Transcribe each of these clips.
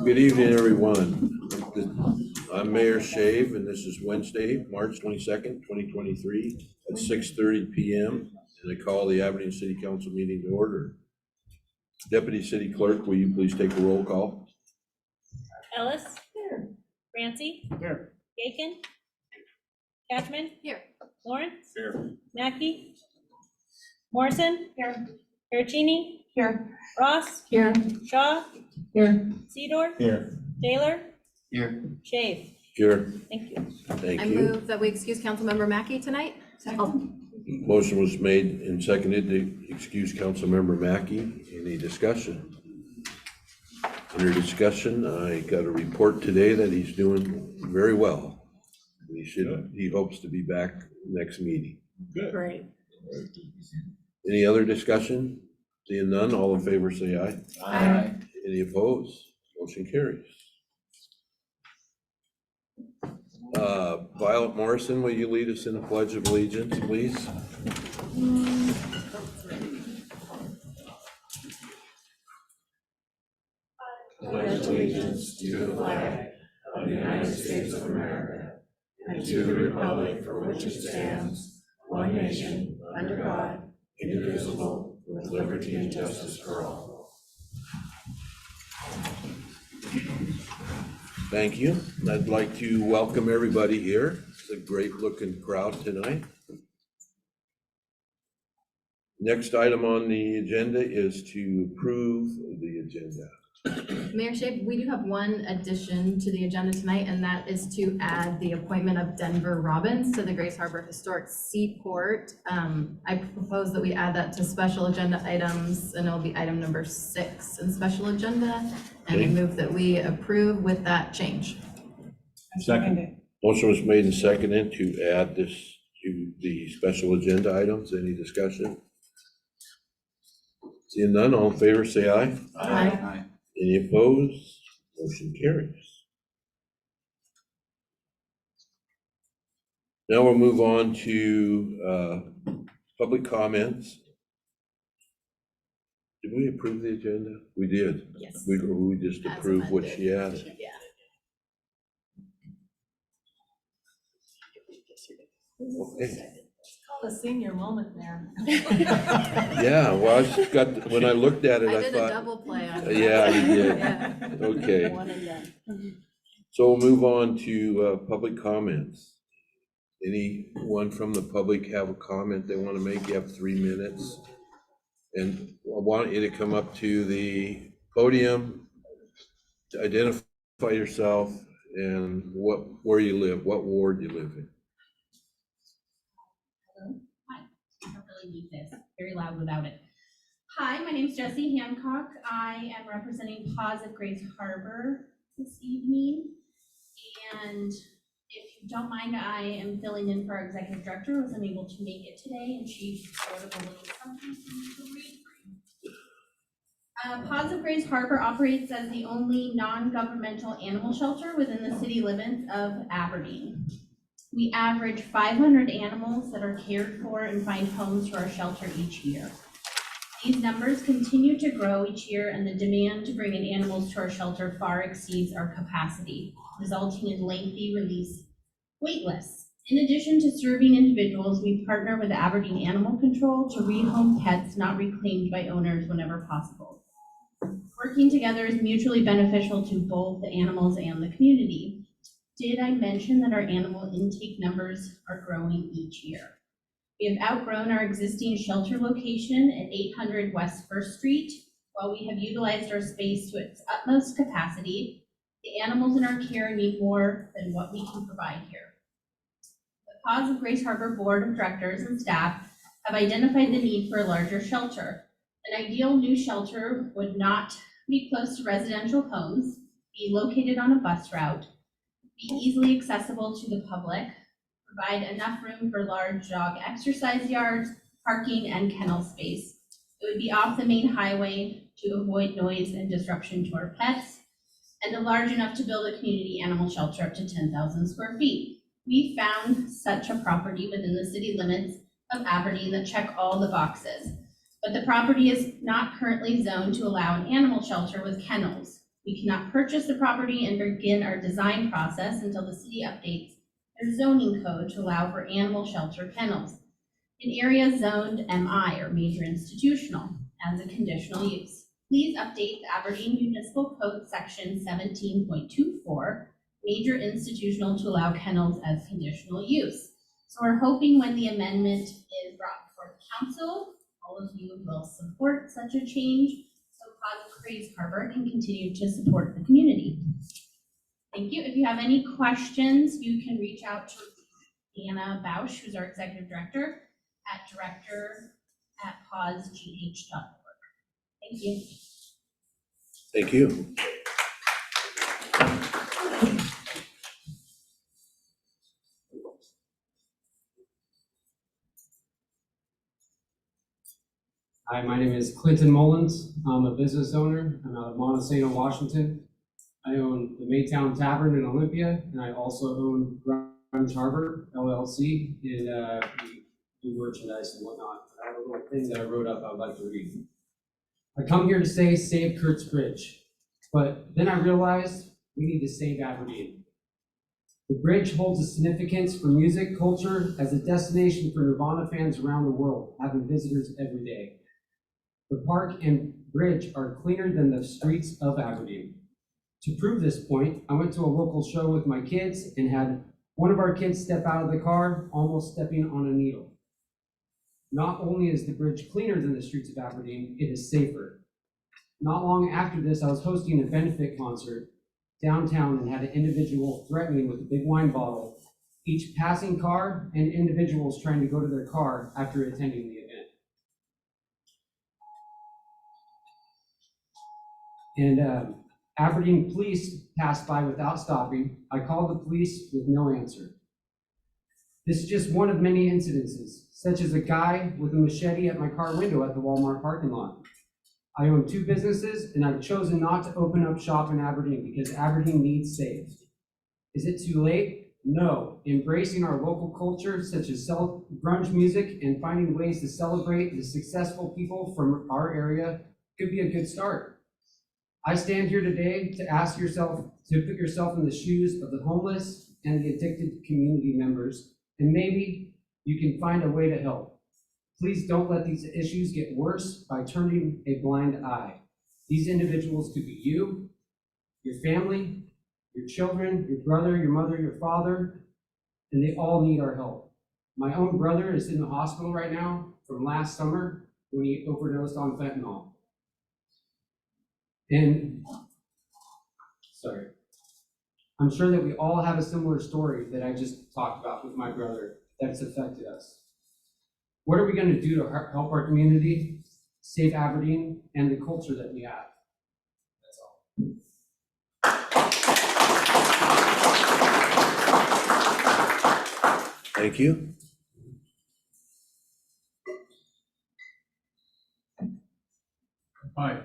Good evening, everyone. I'm Mayor Shave, and this is Wednesday, March 22nd, 2023 at 6:30 p.m. And I call the Aberdeen City Council meeting to order. Deputy City Clerk, will you please take a roll call? Ellis? Here. Rancy? Here. Bacon? Catchman? Here. Lawrence? Here. Mackey? Morrison? Here. Pericini? Here. Ross? Here. Shaw? Here. Sedor? Here. Taylor? Here. Shave? Here. Thank you. Thank I you. move that we excuse Councilmember Mackey tonight. Motion was made and seconded to excuse Councilmember Mackey. Any discussion? Under discussion, I got a report today that he's doing very well. He hopes to be back next meeting. Good. Great. Any other discussion? Seeing none, all in favor say aye. Aye. Any opposed? Motion carries. Violet Morrison, will you lead us in the Pledge of Allegiance, please? Pledge allegiance to the flag of the United States of America and to the republic for which it stands, one nation, under God, indivisible, with liberty and justice for all. Thank you. I'd like to welcome everybody here. It's a great looking crowd tonight. Next item on the agenda is to approve the agenda. Mayor Shave, we do have one addition to the agenda tonight, and that is to add the appointment of Denver Robbins to the Grace Harbor Historic Seaport. I propose that we add that to special agenda items, and it'll be item number 6 in special agenda. And I move that we approve with that change. Second. Motion was made and seconded to add this to the special agenda items. Any discussion? Seeing none, all in favor say aye. Aye. Any opposed? Motion carries. Now we'll move on to public comments. Did we approve the agenda? We did. Yes. We just As approved what amended. she added. Yeah. Okay. Call a senior moment there. Yeah, well, I just got, when I looked at it, I I did a thought, double play on that. yeah, you did. Yeah. Okay. One and done. So we'll move on to public comments. Anyone from the public have a comment they want to make? You have 3 minutes. And I want you to come up to the podium to identify yourself and where you live, what ward you live in. Hi, I don't really need this, very loud without it. Hi, my name's Jessie Hancock. I am representing Paws of Grace Harbor this evening. And if you don't mind, I am filling in for our executive director, who was unable to make it today, and she sort of a little something for me to read for you. Paws of Grace Harbor operates as the only non-governmental animal shelter within the city limits of Aberdeen. We average 500 animals that are cared for and find homes for our shelter each year. These numbers continue to grow each year, and the demand to bring in animals to our shelter far exceeds our capacity, resulting in lengthy release wait lists. In addition to serving individuals, we partner with Aberdeen Animal Control to rehome pets not reclaimed by owners whenever possible. Working together is mutually beneficial to both the animals and the community. Did I mention that our animal intake numbers are growing each year? We have outgrown our existing shelter location at 800 West First Street. While we have utilized our space to its utmost capacity, the animals in our care need more than what we can provide here. The Paws of Grace Harbor Board of Directors and staff have identified the need for a larger shelter. An ideal new shelter would not be close to residential homes, be located on a bus route, be easily accessible to the public, provide enough room for large dog exercise yards, parking, and kennel space. It would be off the main highway to avoid noise and disruption to our pets, and large enough to build a community animal shelter up to 10,000 square feet. We found such a property within the city limits of Aberdeen that check all the boxes. but the property is not currently zoned to allow an animal shelter with kennels. We cannot purchase the property and begin our design process until the city updates their zoning code to allow for animal shelter kennels in areas zoned MI or major institutional as a conditional use. Please update the Aberdeen Municipal Code section 17.24, major institutional to allow kennels as conditional use. So we're hoping when the amendment is brought before the council, all of you will support such a change so Positive Grace Harbor can continue to support the community. Thank you. If you have any questions, you can reach out to Anna Bausch, who's our executive director, at director@pausegh.org. Thank you. Thank you. Hi, my name is Clinton Mullins. I'm a business owner. I'm out of Montesano, Washington. I own the Maytown Tavern in Olympia, and I also own Grunge Harbor LLC, and we do merchandise and whatnot. I have a little thing that I wrote up I would like to read. I come here to say save Kurt's Bridge, but then I realized we need to save Aberdeen. The bridge holds a significance for music culture as a destination for Nirvana fans around the world, having visitors every day. The park and bridge are cleaner than the streets of Aberdeen. To prove this point, I went to a local show with my kids and had one of our kids step out of the car, almost stepping on a needle. Not only is the bridge cleaner than the streets of Aberdeen, it is safer. Not long after this, I was hosting a benefit concert downtown and had an individual threatening with a big wine bottle each passing car and individuals trying to go to their car after attending the event. And Aberdeen police passed by without stopping. I called the police with no answer. This is just one of many incidences, such as a guy with a machete at my car window at the Walmart parking lot. I own 2 businesses, and I've chosen not to open up shop in Aberdeen because Aberdeen needs saved. Is it too late? No. Embracing our local culture, such as grunge music, and finding ways to celebrate the successful people from our area could be a good start. I stand here today to ask yourself to put yourself in the shoes of the homeless and the addicted community members, and maybe you can find a way to help. Please don't let these issues get worse by turning a blind eye. These individuals could be you, your family, your children, your brother, your mother, your father, and they all need our help. My own brother is in the hospital right now from last summer when he overdosed on fentanyl. And, sorry, I'm sure that we all have a similar story that I just talked about with my brother that's affected us. What are we going to do to help our community, save Aberdeen, and the culture that we have? That's all. Thank you. Hi,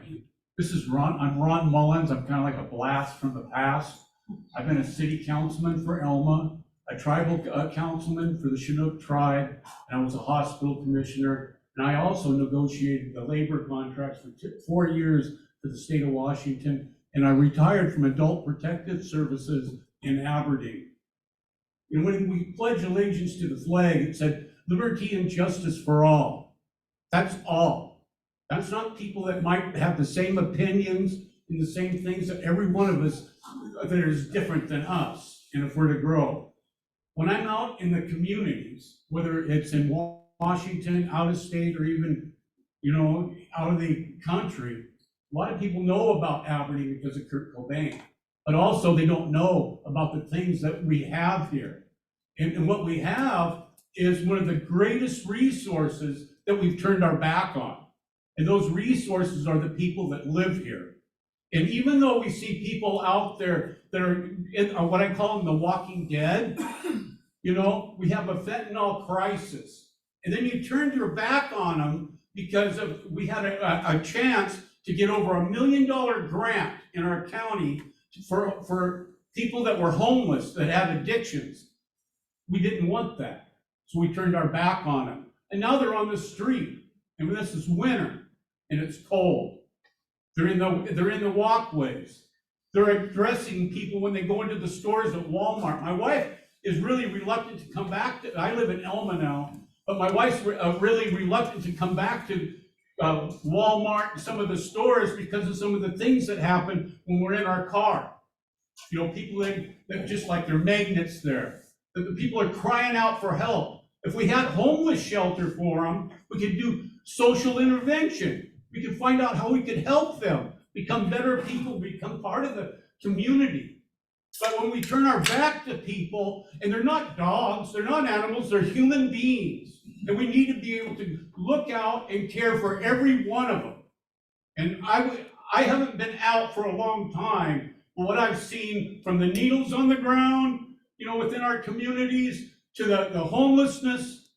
this is Ron. I'm Ron Mullins. I'm kind of like a blast from the past. I've been a city councilman for Elma, a tribal councilman for the Chinook tribe, and I was a hospital commissioner. And I also negotiated the labor contracts for 4 years for the state of Washington. And I retired from Adult Protective Services in Aberdeen. And when we pledged allegiance to the flag, it said liberty and justice for all. That's all. That's not people that might have the same opinions and the same things that every one of us that is different than us, and if we're to grow. When I'm out in the communities, whether it's in Washington, out of state, or even, out of the country, a lot of people know about Aberdeen because of Kurt Cobain, but also they don't know about the things that we have here. And what we have is one of the greatest resources that we've turned our back on. And those resources are the people that live here. And even though we see people out there that are in what I call them the walking dead, we have a fentanyl crisis. And then you turned your back on them because we had a chance to get over $1 million grant in our county for people that were homeless, that had addictions. We didn't want that. So we turned our back on them. And now they're on the street. And this is winter, and it's cold. They're in the walkways. They're addressing people when they go into the stores at Walmart. My wife is really reluctant to come back to, I live in Elma now, but my wife's really reluctant to come back to Walmart and some of the stores because of some of the things that happen when we're in our car. You know, people that just like they're magnets there. The people are crying out for help. If we had homeless shelter for them, we could do social intervention. We could find out how we could help them become better people, become part of the community. But when we turn our back to people, and they're not dogs, they're not animals, they're human beings. And we need to be able to look out and care for every one of them. And I haven't been out for a long time, but what I've seen from the needles on the ground, you know, within our communities, to the homelessness,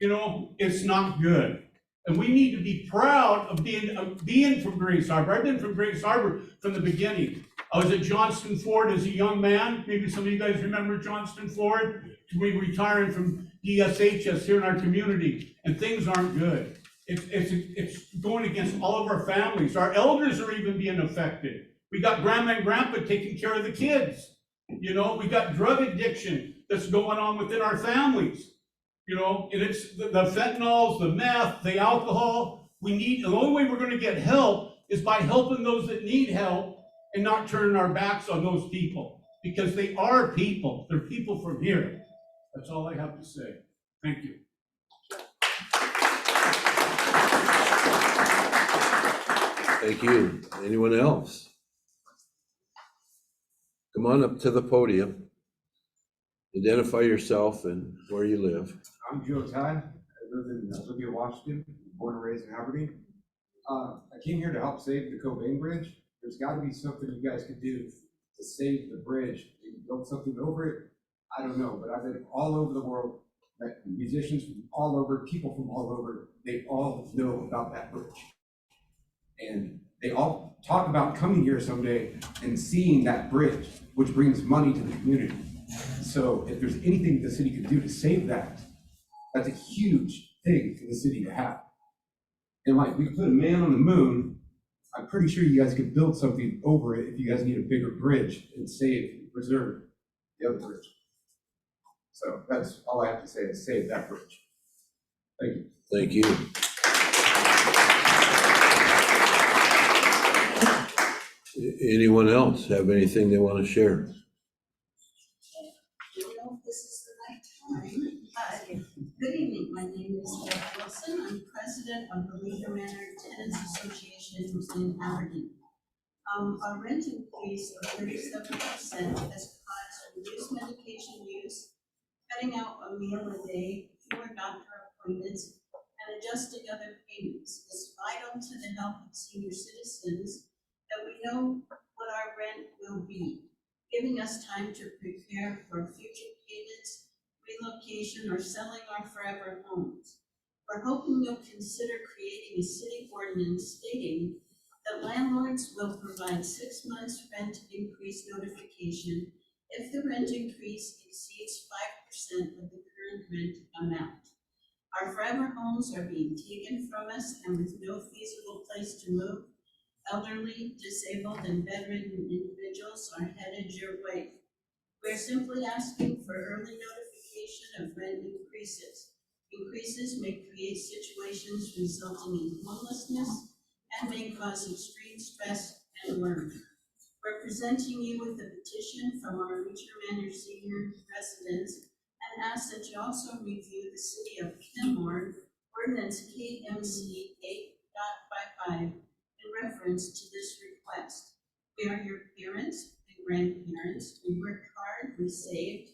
you know, it's not good. And we need to be proud of being from Grace Harbor. I've been from Grace Harbor from the beginning. I was at Johnston Ford as a young man. Maybe some of you guys remember Johnston Ford. We retiring from DSHS here in our community, and things aren't good. It's going against all of our families. Our elders are even being affected. We got grandma and grandpa taking care of the kids. You know, we got drug addiction that's going on within our families. You know, and it's the fentanyls, the meth, the alcohol. The only way we're going to get help is by helping those that need help and not turning our backs on those people, because they are people. They're people from here. That's all I have to say. Thank you. Thank you. Anyone else? Come on up to the podium. Identify yourself and where you live. I'm Joe Todd. I live in Olympia, Washington, born and raised in Aberdeen. I came here to help save the Cobain Bridge. There's got to be something you guys could do to save the bridge. Maybe build something over it. I don't know, but I've been all over the world. Musicians from all over, people from all over, they all know about that bridge. And they all talk about coming here someday and seeing that bridge, which brings money to the community. So if there's anything the city could do to save that, that's a huge thing for the city to have. And like, we put a man on the moon, I'm pretty sure you guys could build something over it if you guys need a bigger bridge and preserve the other bridge. So that's all I have to say, is save that bridge. Thank you. Thank you. Anyone else have anything they want to share? I don't know if this is the right time, but good evening. My name is Beth Wilson. I'm president of the Leisure Manor Tenants Association in Aberdeen. Our rent increase of 37% has caused reduced medication use, cutting out a meal a day, fewer doctor appointments, and adjusting other payments is vital to the health of senior citizens that we know what our rent will be, giving us time to prepare for future payments, relocation, or selling our forever homes. We're hoping you'll consider creating a city ordinance stating that landlords will provide 6 months rent increase notification if the rent increase exceeds 5% of the current rent amount. Our forever homes are being taken from us, and with no feasible place to move, elderly, disabled, and bedridden individuals are headed your way. We're simply asking for early notification of rent increases. Increases may create situations resulting in homelessness and may cause extreme stress and worry. We're presenting you with a petition from our Leisure Manor senior residents and ask that you also review the City of Kenmore Ordinance KMC 8.55 in reference to this request. We are your parents and grandparents. We worked hard, we saved,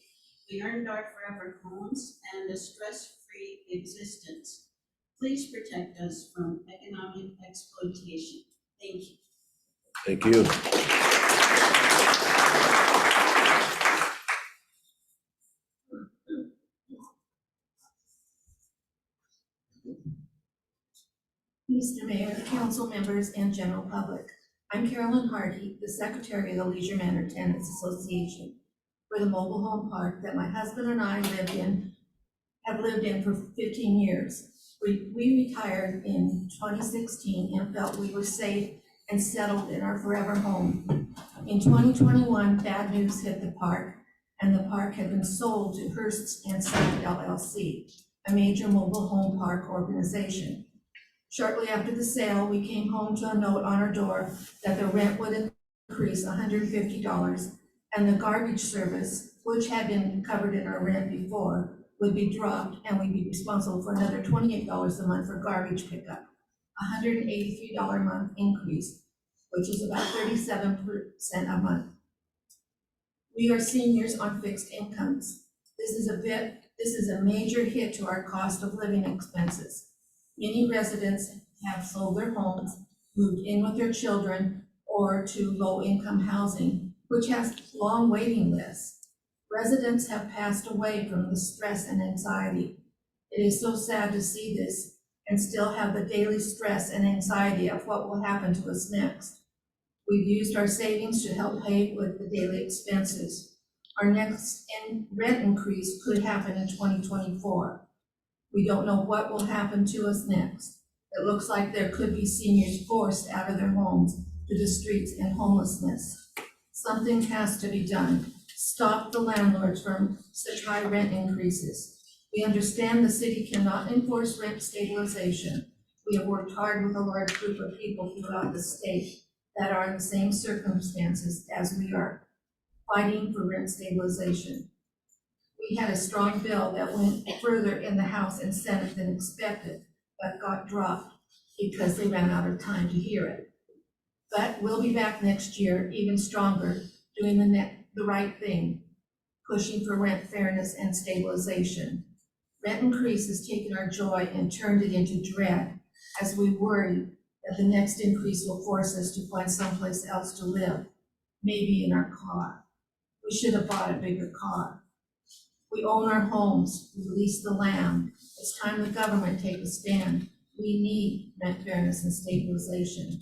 we earned our forever homes and a stress-free existence. Please protect us from economic exploitation. Thank you. Thank you. Mr. Mayor, council members, and general public. I'm Carolyn Hardy, the Secretary of the Leisure Manor Tenants Association, for the mobile home park that my husband and I have lived in for 15 years. We retired in 2016 and felt we were safe and settled in our forever home. In 2021, bad news hit the park, and the park had been sold to Hearst and Son LLC, a major mobile home park organization. Shortly after the sale, we came home to a note on our door that the rent would increase $150, and the garbage service, which had been covered in our rent before, would be dropped, and we'd be responsible for another $28 a month for garbage pickup, $183 a month increase, which is about 37% a month. We are seniors on fixed incomes. This is a major hit to our cost of living expenses. Many residents have sold their homes, moved in with their children, or to low-income housing, which has long waiting lists. Residents have passed away from the stress and anxiety. It is so sad to see this and still have the daily stress and anxiety of what will happen to us next. We've used our savings to help pay with the daily expenses. Our next rent increase could happen in 2024. We don't know what will happen to us next. It looks like there could be seniors forced out of their homes to the streets and homelessness. Something has to be done. Stop the landlords from such high rent increases. We understand the city cannot enforce rent stabilization. We have worked hard with a large group of people throughout the state that are in the same circumstances as we are, fighting for rent stabilization. We had a strong bill that went further in the House and Senate than expected, but got dropped because they ran out of time to hear it. But we'll be back next year, even stronger, doing the right thing, pushing for rent fairness and stabilization. Rent increase has taken our joy and turned it into dread, as we worry that the next increase will force us to find someplace else to live, maybe in our car. We should have bought a bigger car. We own our homes, we lease the land. It's time the government take a stand. We need rent fairness and stabilization.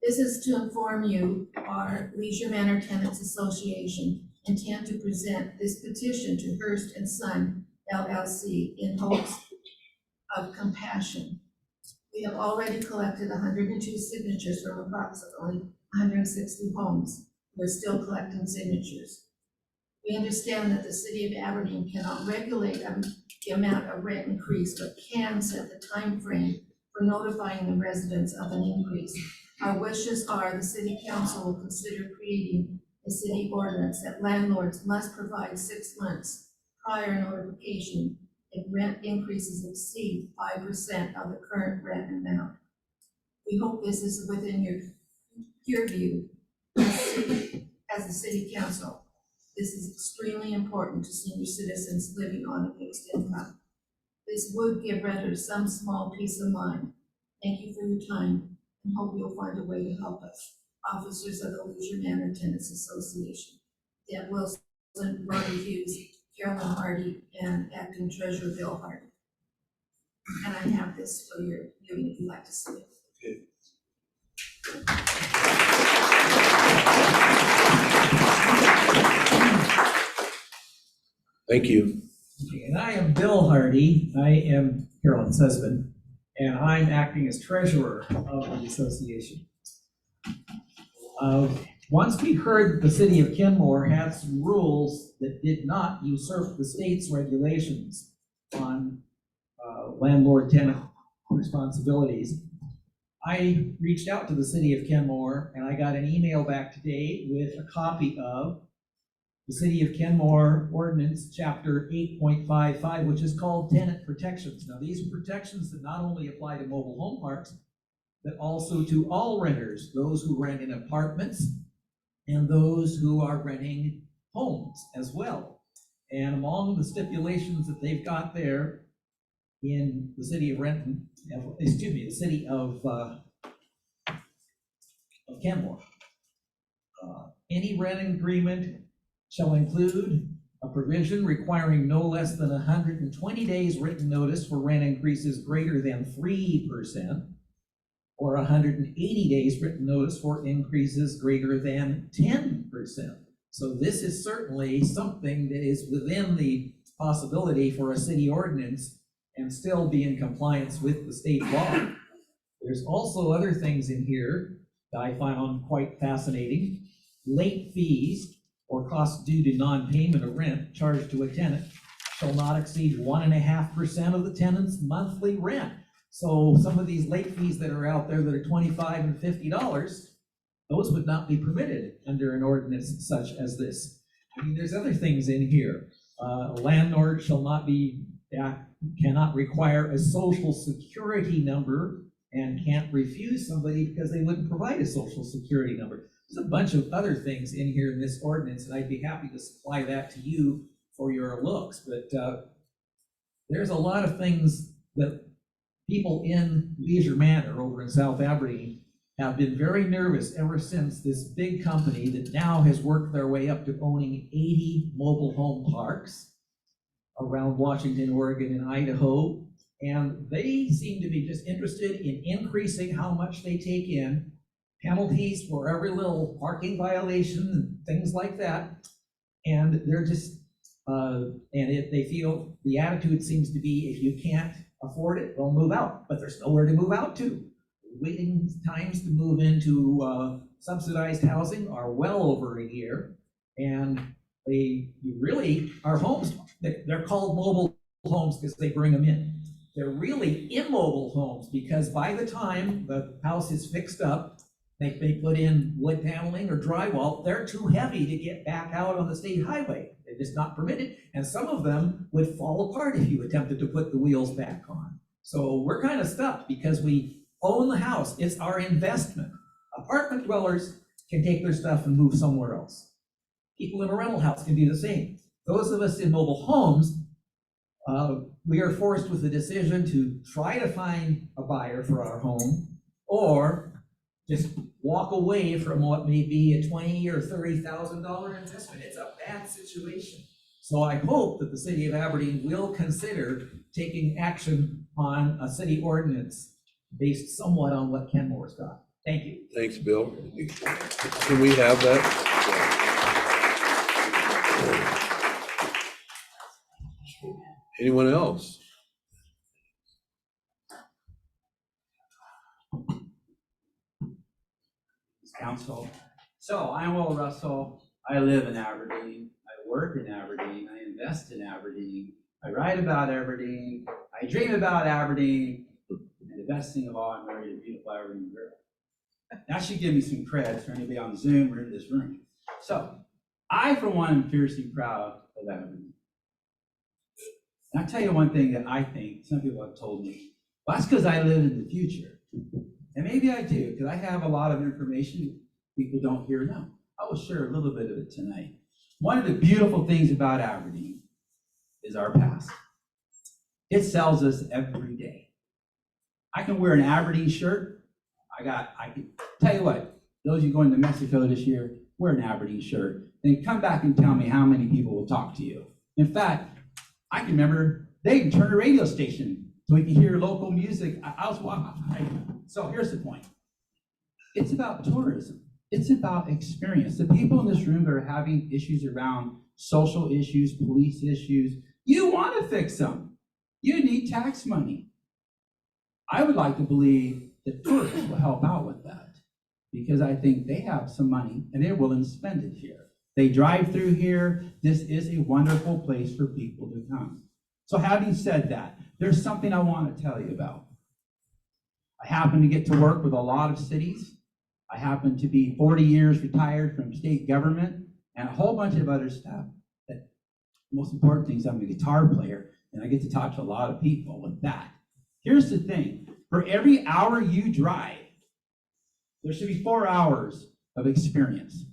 This is to inform you, our Leisure Manor Tenants Association intend to present this petition to Hearst and Son LLC in hopes of compassion. We have already collected 102 signatures from approximately 160 homes. We're still collecting signatures. We understand that the city of Aberdeen cannot regulate the amount of rent increase, but can set the time frame for notifying the residents of an increase. Our wishes are the city council will consider creating a city ordinance that landlords must provide 6 months prior notification if rent increases exceed 5% of the current rent amount. We hope this is within your view as the city council. This is extremely important to senior citizens living on a fixed income. This would give renters some small peace of mind. Thank you for your time and hope you'll find a way to help us. Officers of the Leisure Manor Tenants Association, Deb Wilson, Roger Hughes, Carolyn Hardy, and Acting Treasurer Bill Hardy. And I have this for your viewing if you'd like to see it. Thank you. Okay, and I am Bill Hardy. I am Carolyn's husband, and I'm acting as treasurer of the association. Once we heard the city of Kenmore had some rules that did not usurp the state's regulations on landlord-tenant responsibilities, I reached out to the city of Kenmore, and I got an email back today with a copy of the City of Kenmore Ordinance, Chapter 8.55, which is called Tenant Protections. Now, these are protections that not only apply to mobile home parks, but also to all renters, those who rent in apartments and those who are renting homes as well. And among the stipulations that they've got there in the city of Renton, the city of Kenmore, any renting agreement shall include a provision requiring no less than 120 days written notice for rent increases greater than 3%, or 180 days written notice for increases greater than 10%. So this is certainly something that is within the possibility for a city ordinance and still be in compliance with the state law. There's also other things in here that I found quite fascinating. Late fees or costs due to non-payment of rent charged to a tenant shall not exceed 1.5% of the tenant's monthly rent. So some of these late fees that are out there that are $25 and $50, those would not be permitted under an ordinance such as this. I mean, there's other things in here. A landlord shall not be, cannot require a social security number and can't refuse somebody because they wouldn't provide a social security number. There's a bunch of other things in here in this ordinance, and I'd be happy to supply that to you for your looks, but there's a lot of things that people in Leisure Manor over in South Aberdeen have been very nervous ever since this big company that now has worked their way up to owning 80 mobile home parks around Washington, Oregon, and Idaho. And they seem to be just interested in increasing how much they take in, penalties for every little parking violation and things like that. And they're just, they feel the attitude seems to be if you can't afford it, they'll move out, but there's nowhere to move out to. Waiting times to move into subsidized housing are well over a year, and they really are homes. They're called mobile homes because they bring them in. They're really immobile homes because by the time the house is fixed up, they put in wood paneling or drywall, they're too heavy to get back out on the state highway. They're just not permitted, and some of them would fall apart if you attempted to put the wheels back on. So we're kind of stuck because we own the house. It's our investment. Apartment dwellers can take their stuff and move somewhere else. People in a rental house can do the same. Those of us in mobile homes, we are forced with the decision to try to find a buyer for our home or just walk away from what may be a $20,000 or $30,000 investment. It's a bad situation. So I hope that the city of Aberdeen will consider taking action on a city ordinance based somewhat on what Kenmore's got. Thank you. Thanks, Bill. Can we have that? Anyone else? Council. So I'm Will Russell. I live in Aberdeen. I work in Aberdeen. I invest in Aberdeen. I write about Aberdeen. I dream about Aberdeen. And the best thing of all, I'm married to a beautiful Aberdeen girl. That should give me some credit for anybody on Zoom or in this room. So I, for one, am fiercely proud of Aberdeen. And I'll tell you one thing that I think some people have told me. Well, that's because I live in the future. And maybe I do, because I have a lot of information people don't hear now. I will share a little bit of it tonight. One of the beautiful things about Aberdeen is our past. It sells us every day. I can wear an Aberdeen shirt. I can tell you what, those of you going to Mexico this year, wear an Aberdeen shirt. Then come back and tell me how many people will talk to you. In fact, I can remember they can turn a radio station so we can hear local music. I was walking. So here's the point. It's about tourism. It's about experience. The people in this room that are having issues around social issues, police issues, you want to fix them. You need tax money. I would like to believe that tourists will help out with that because I think they have some money and they're willing to spend it here. They drive through here. This is a wonderful place for people to come. So having said that, there's something I want to tell you about. I happen to get to work with a lot of cities. I happen to be 40 years retired from state government and a whole bunch of other stuff. The most important thing is I'm a guitar player and I get to talk to a lot of people with that. Here's the thing. For every hour you drive, there should be 4 hours of experience.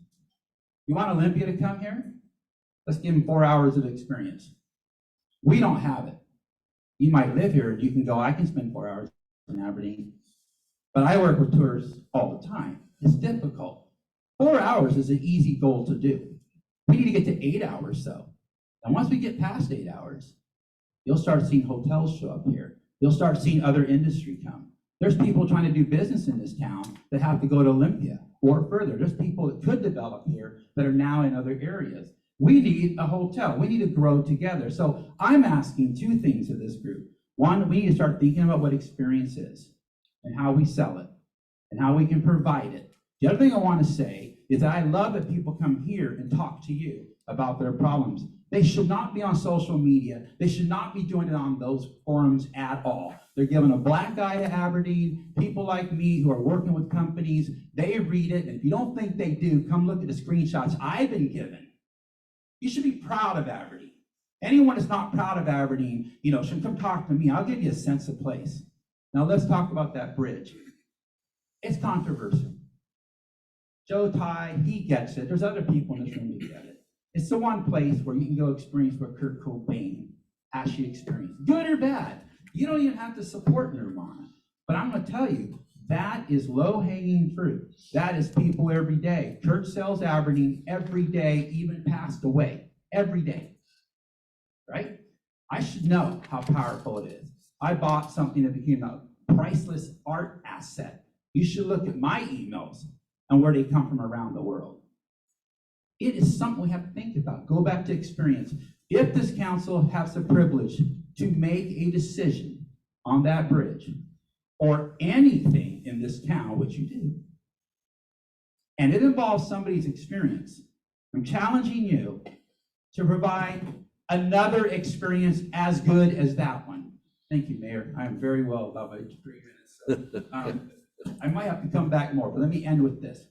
You want Olympia to come here? Let's give them 4 hours of experience. We don't have it. You might live here and you can go, I can spend 4 hours in Aberdeen. But I work with tourists all the time. It's difficult. 4 hours is an easy goal to do. We need to get to 8 hours though. And once we get past 8 hours, you'll start seeing hotels show up here. You'll start seeing other industry come. There's people trying to do business in this town that have to go to Olympia or further. There's people that could develop here that are now in other areas. We need a hotel. We need to grow together. So I'm asking two things of this group. One, we need to start thinking about what experience is and how we sell it and how we can provide it. The other thing I want to say is that I love that people come here and talk to you about their problems. They should not be on social media. They should not be doing it on those forums at all. They're giving a black eye to Aberdeen. People like me who are working with companies, they read it, and if you don't think they do, come look at the screenshots I've been given. You should be proud of Aberdeen. Anyone that's not proud of Aberdeen, should come talk to me. I'll give you a sense of place. Now let's talk about that bridge. It's controversial. Joe Ty, he gets it. There's other people in this room who get it. It's the one place where you can go experience what Kurt Cobain actually experienced, good or bad. You don't even have to support Nirvana. But I'm going to tell you, that is low-hanging fruit. That is people every day. Kurt sells Aberdeen every day, even passed away, every day. Right? I should know how powerful it is. I bought something that became a priceless art asset. You should look at my emails and where they come from around the world. It is something we have to think about. Go back to experience. If this council has the privilege to make a decision on that bridge or anything in this town, which you do, and it involves somebody's experience, I'm challenging you to provide another experience as good as that one. Thank you, Mayor. I am very well about my 3 minutes. So, I might have to come back more, but let me end with this.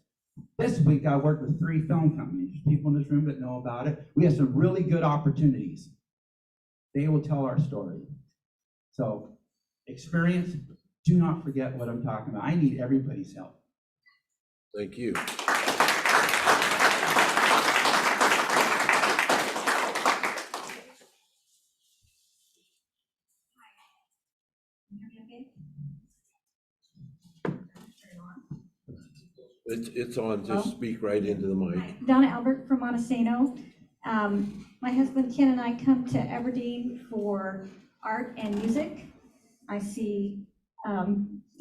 This week, I worked with 3 film companies. There's people in this room that know about it. We have some really good opportunities. They will tell our story. So, experience, do not forget what I'm talking about. I need everybody's help. Thank you. It's on, just speak right into the mic. Donna Albert from Montesano. My husband Ken and I come to Aberdeen for art and music. I see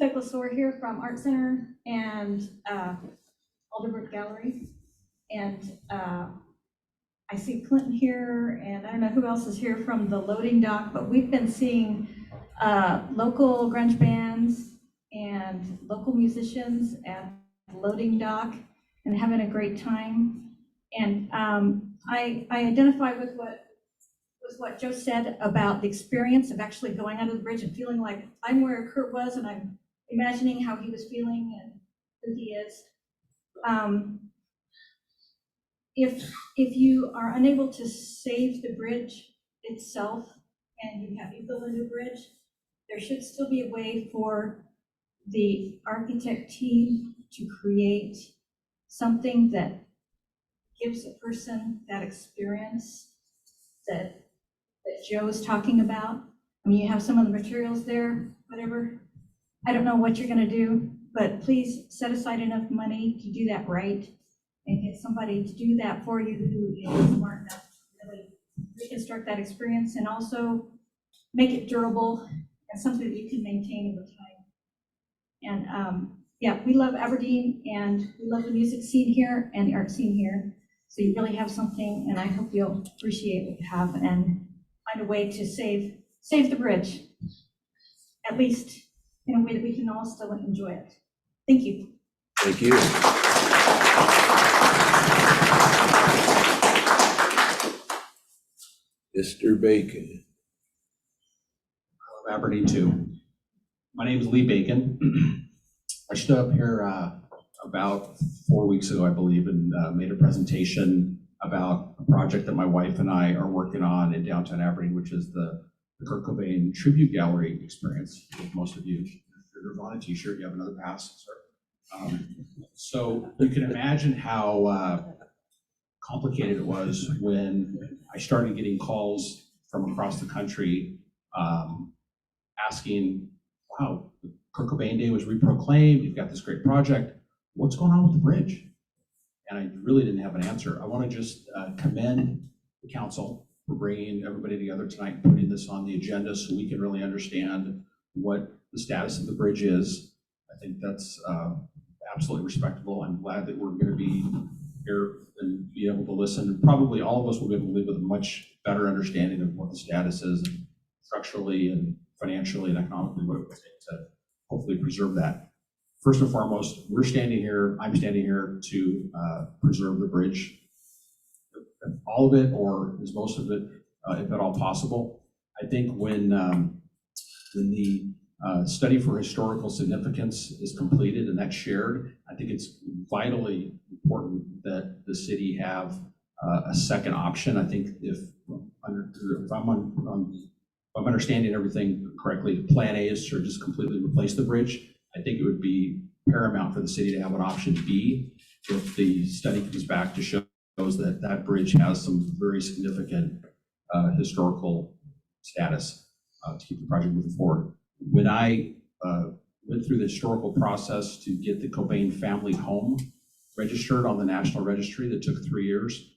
Douglas Orr here from Art Center and Alderbrook Gallery. And I see Clinton here, and I don't know who else is here from the loading dock, but we've been seeing local grunge bands and local musicians at the loading dock and having a great time. And I identify with what Joe said about the experience of actually going under the bridge and feeling like I'm where Kurt was, and I'm imagining how he was feeling and who he is. If you are unable to save the bridge itself and you build a new bridge, there should still be a way for the architect team to create something that gives a person that experience that Joe is talking about. I mean, you have some of the materials there, whatever. I don't know what you're gonna do, but please set aside enough money to do that right and get somebody to do that for you who is smart enough to really reconstruct that experience and also make it durable and something that you can maintain over time. And yeah, we love Aberdeen and we love the music scene here and the art scene here. So you really have something, and I hope you'll appreciate what you have and find a way to save the bridge, at least in a way that we can all still enjoy it. Thank you. Thank you. Mr. Bacon. I love Aberdeen too. My name is Lee Bacon. I stood up here about 4 weeks ago, I believe, and made a presentation about a project that my wife and I are working on in downtown Aberdeen, which is the Kurt Cobain Tribute Gallery experience. Most of you, if you're on a t-shirt, you have another pass, sir. So you can imagine how complicated it was when I started getting calls from across the country asking, wow, Kurt Cobain Day was reproclaimed, you've got this great project, what's going on with the bridge? And I really didn't have an answer. I want to just commend the council for bringing everybody together tonight and putting this on the agenda so we can really understand what the status of the bridge is. I think that's absolutely respectable. I'm glad that we're going to be here and be able to listen. Probably all of us will be able to live with a much better understanding of what the status is structurally and financially and economically what it would take to hopefully preserve that. First and foremost, I'm standing here to preserve the bridge. All of it, or is most of it, if at all possible. I think when the study for historical significance is completed and that's shared, I think it's vitally important that the city have a second option. I think if I'm understanding everything correctly, Plan A is to just completely replace the bridge. I think it would be paramount for the city to have an option B if the study comes back to show that that bridge has some very significant historical status to keep the project moving forward. When I went through the historical process to get the Cobain family home registered on the National Registry that took 3 years,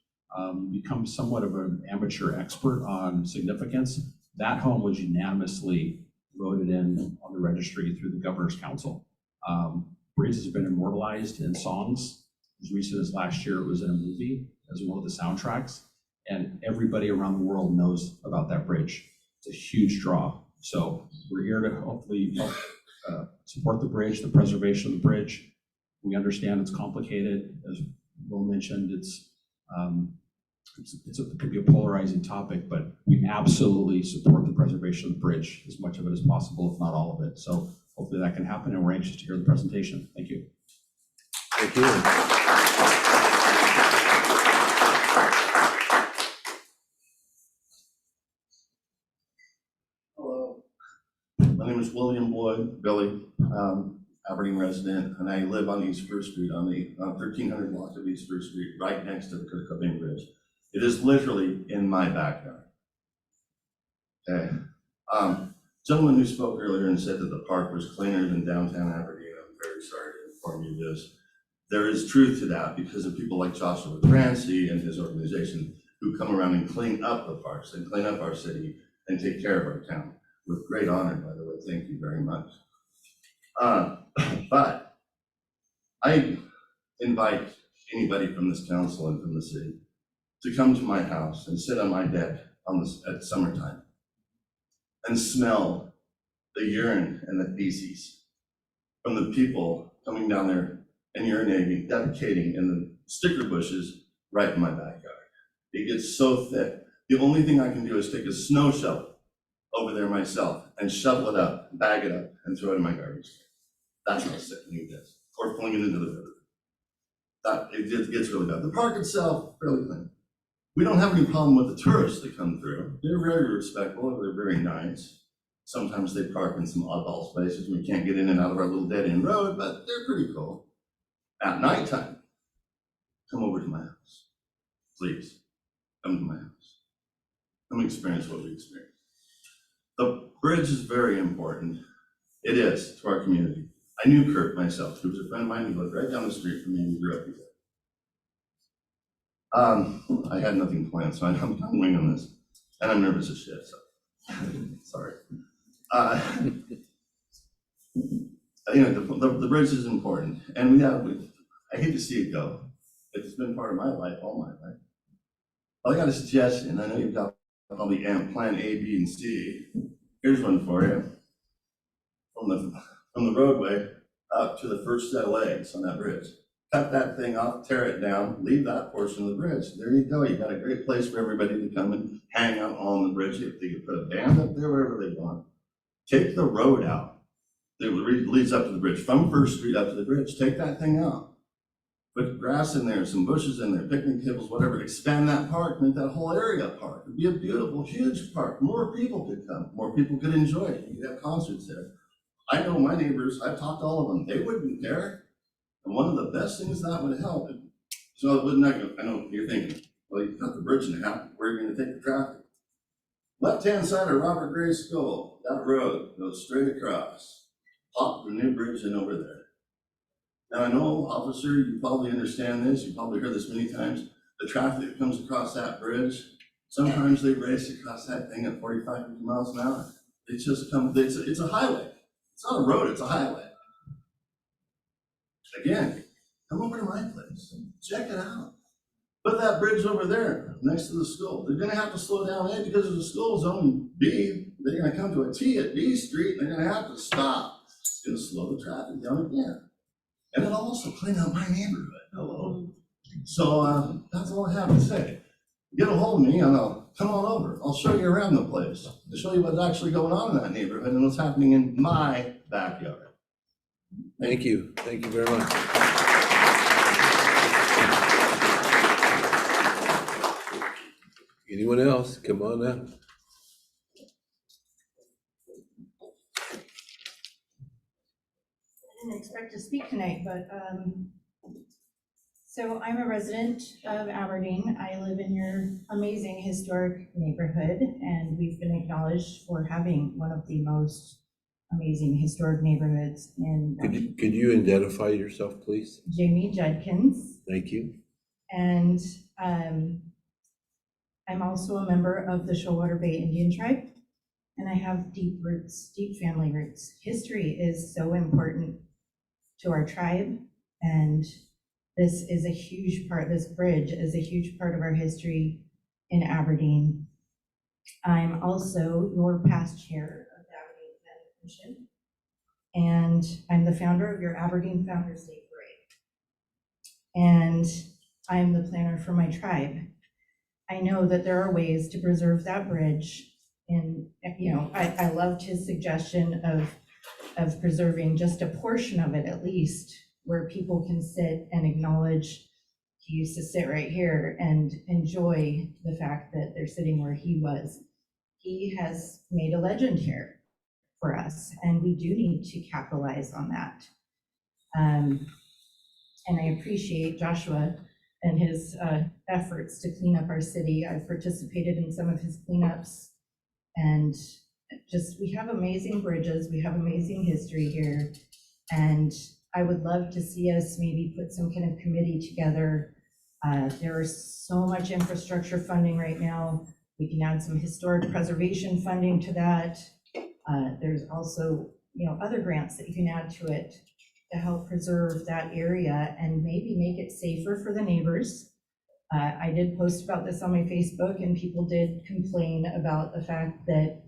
become somewhat of an amateur expert on significance. That home was unanimously voted in on the registry through the Governor's Council. Bridge has been immortalized in songs. As recent as last year, it was in a movie as one of the soundtracks, and everybody around the world knows about that bridge. It's a huge draw. So we're here to hopefully help support the bridge, the preservation of the bridge. We understand it's complicated. As Will mentioned, it could be a polarizing topic, but we absolutely support the preservation of the bridge, as much of it as possible, if not all of it. So hopefully that can happen, and we're anxious to hear the presentation. Thank you. Thank you. Hello, my name is William Boyd, Billy, Aberdeen resident, and I live on East First Street, on the 1300 block of East First Street, right next to the Cobain Bridge. It is literally in my backyard. Okay. Gentleman who spoke earlier and said that the park was cleaner than downtown Aberdeen, I'm very sorry to inform you this. There is truth to that because of people like Joshua Clancy and his organization who come around and clean up the parks and clean up our city and take care of our town. With great honor, by the way, thank you very much. But I invite anybody from this council and from the city to come to my house and sit on my deck at summertime and smell the urine and the feces from the people coming down there and urinating, defecating in the sticker bushes right in my backyard. It gets so thick. The only thing I can do is take a snow shovel over there myself and shovel it up, bag it up, and throw it in my garbage can. That's how sickening it is. Or pulling it into the river. It gets really bad. The park itself, fairly clean. We don't have any problem with the tourists that come through. They're very respectful, they're very nice. Sometimes they park in some oddball spaces. We can't get in and out of our little dead end road, but they're pretty cool. At nighttime, come over to my house. Please, come to my house. Come experience what we experience. The bridge is very important. It is to our community. I knew Kurt myself. He was a friend of mine who lived right down the street from me and grew up here. I had nothing planned, so I'm winging this. And I'm nervous as shit, so sorry. The bridge is important. And I hate to see it go. It's been part of my life, all my life. Well, I got a suggestion. I know you've got probably plan A, B, and C. Here's one for you. From the roadway up to the first set of legs on that bridge. Cut that thing off, tear it down, leave that portion of the bridge. There you go. You got a great place for everybody to come and hang out on the bridge. If they could put a band up there, wherever they want. Take the road out that leads up to the bridge, from First Street up to the bridge. Take that thing out. Put grass in there, some bushes in there, picnic tables, whatever. Expand that park, make that whole area a park. It'd be a beautiful, huge park. More people could come. More people could enjoy it. You could have concerts there. I know my neighbors, I've talked to all of them. They wouldn't care. And one of the best things that would help, so it wouldn't, I know you're thinking, well, you cut the bridge in half, where are you going to take the traffic? Left-hand side of Robert Gray's School, that road goes straight across. Pop the new bridge in over there. Now I know, officer, you probably understand this, you probably heard this many times. The traffic that comes across that bridge, sometimes they race across that thing at 45, 50 miles an hour. It's just it's a highway. It's not a road, it's a highway. Again, come over to my place, check it out. Put that bridge over there next to the school. They're gonna have to slow down A because there's a school zone, B, they're gonna come to a T at D Street, and they're gonna have to stop. It's gonna slow the traffic down again. And it'll also clean up my neighborhood, hello. So, that's all I have to say. Get a hold of me and I'll come on over. I'll show you around the place, to show you what's actually going on in that neighborhood and what's happening in my backyard. Thank you very much. Anyone else? Come on up. I didn't expect to speak tonight, but, so I'm a resident of Aberdeen. I live in your amazing historic neighborhood, and we've been acknowledged for having one of the most amazing historic neighborhoods in. Could you identify yourself, please? Jamie Judkins. Thank you. And I'm also a member of the Shoalwater Bay Indian Tribe, and I have deep roots, deep family roots. History is so important to our tribe, and this is a huge part, this bridge is a huge part of our history in Aberdeen. I'm also your past chair of the Aberdeen Planning Commission, and I'm the founder of your Aberdeen Founders Day Parade. And I'm the planner for my tribe. I know that there are ways to preserve that bridge, and I loved his suggestion of preserving just a portion of it at least, where people can sit and acknowledge he used to sit right here and enjoy the fact that they're sitting where he was. He has made a legend here for us, and we do need to capitalize on that. And I appreciate Joshua and his efforts to clean up our city. I've participated in some of his cleanups, and just, we have amazing bridges, we have amazing history here, and I would love to see us maybe put some kind of committee together. There is so much infrastructure funding right now. We can add some historic preservation funding to that. There's also, other grants that you can add to it to help preserve that area and maybe make it safer for the neighbors. I did post about this on my Facebook, and people did complain about the fact that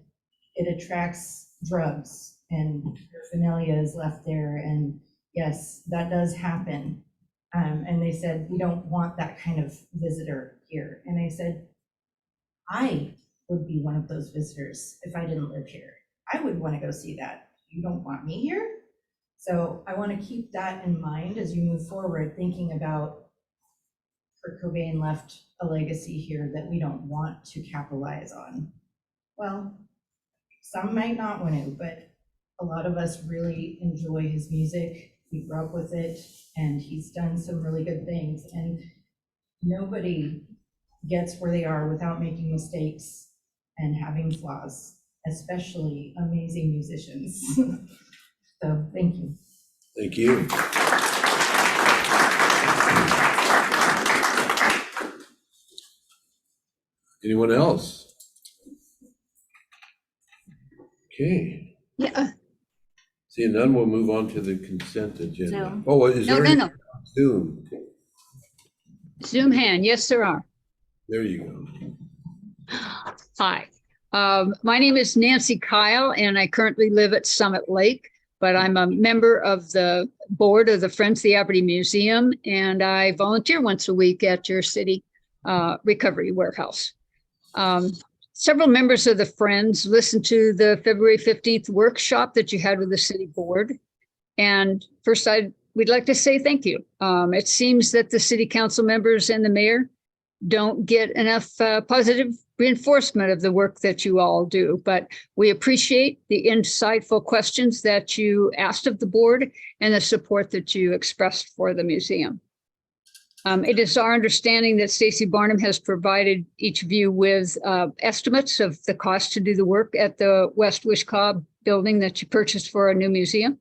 it attracts drugs and paraphernalia is left there, and yes, that does happen. And they said, we don't want that kind of visitor here. And I said, I would be one of those visitors if I didn't live here. I would want to go see that. You don't want me here? So I want to keep that in mind as you move forward, thinking about Kurt Cobain left a legacy here that we don't want to capitalize on. Well, some might not want to, but a lot of us really enjoy his music. We grew up with it, and he's done some really good things. And nobody gets where they are without making mistakes and having flaws, especially amazing musicians. So thank you. Thank you. Anyone else? Okay. Yeah. Seeing none, we'll move on to the consent agenda. Zoom. Oh, is there? No. Zoom. Zoom hand. Yes, there are. There you go. Hi. My name is Nancy Kyle, and I currently live at Summit Lake, but I'm a member of the board of the Friends of the Aberdeen Museum, and I volunteer once a week at your city recovery warehouse. Several members of the Friends listened to the February 15th workshop that you had with the city board. And first, we'd like to say thank you. It seems that the city council members and the mayor don't get enough positive reinforcement of the work that you all do, but we appreciate the insightful questions that you asked of the board and the support that you expressed for the museum. It is our understanding that Stacy Barnum has provided each of you with estimates of the cost to do the work at the West Wishcob building that you purchased for a new museum.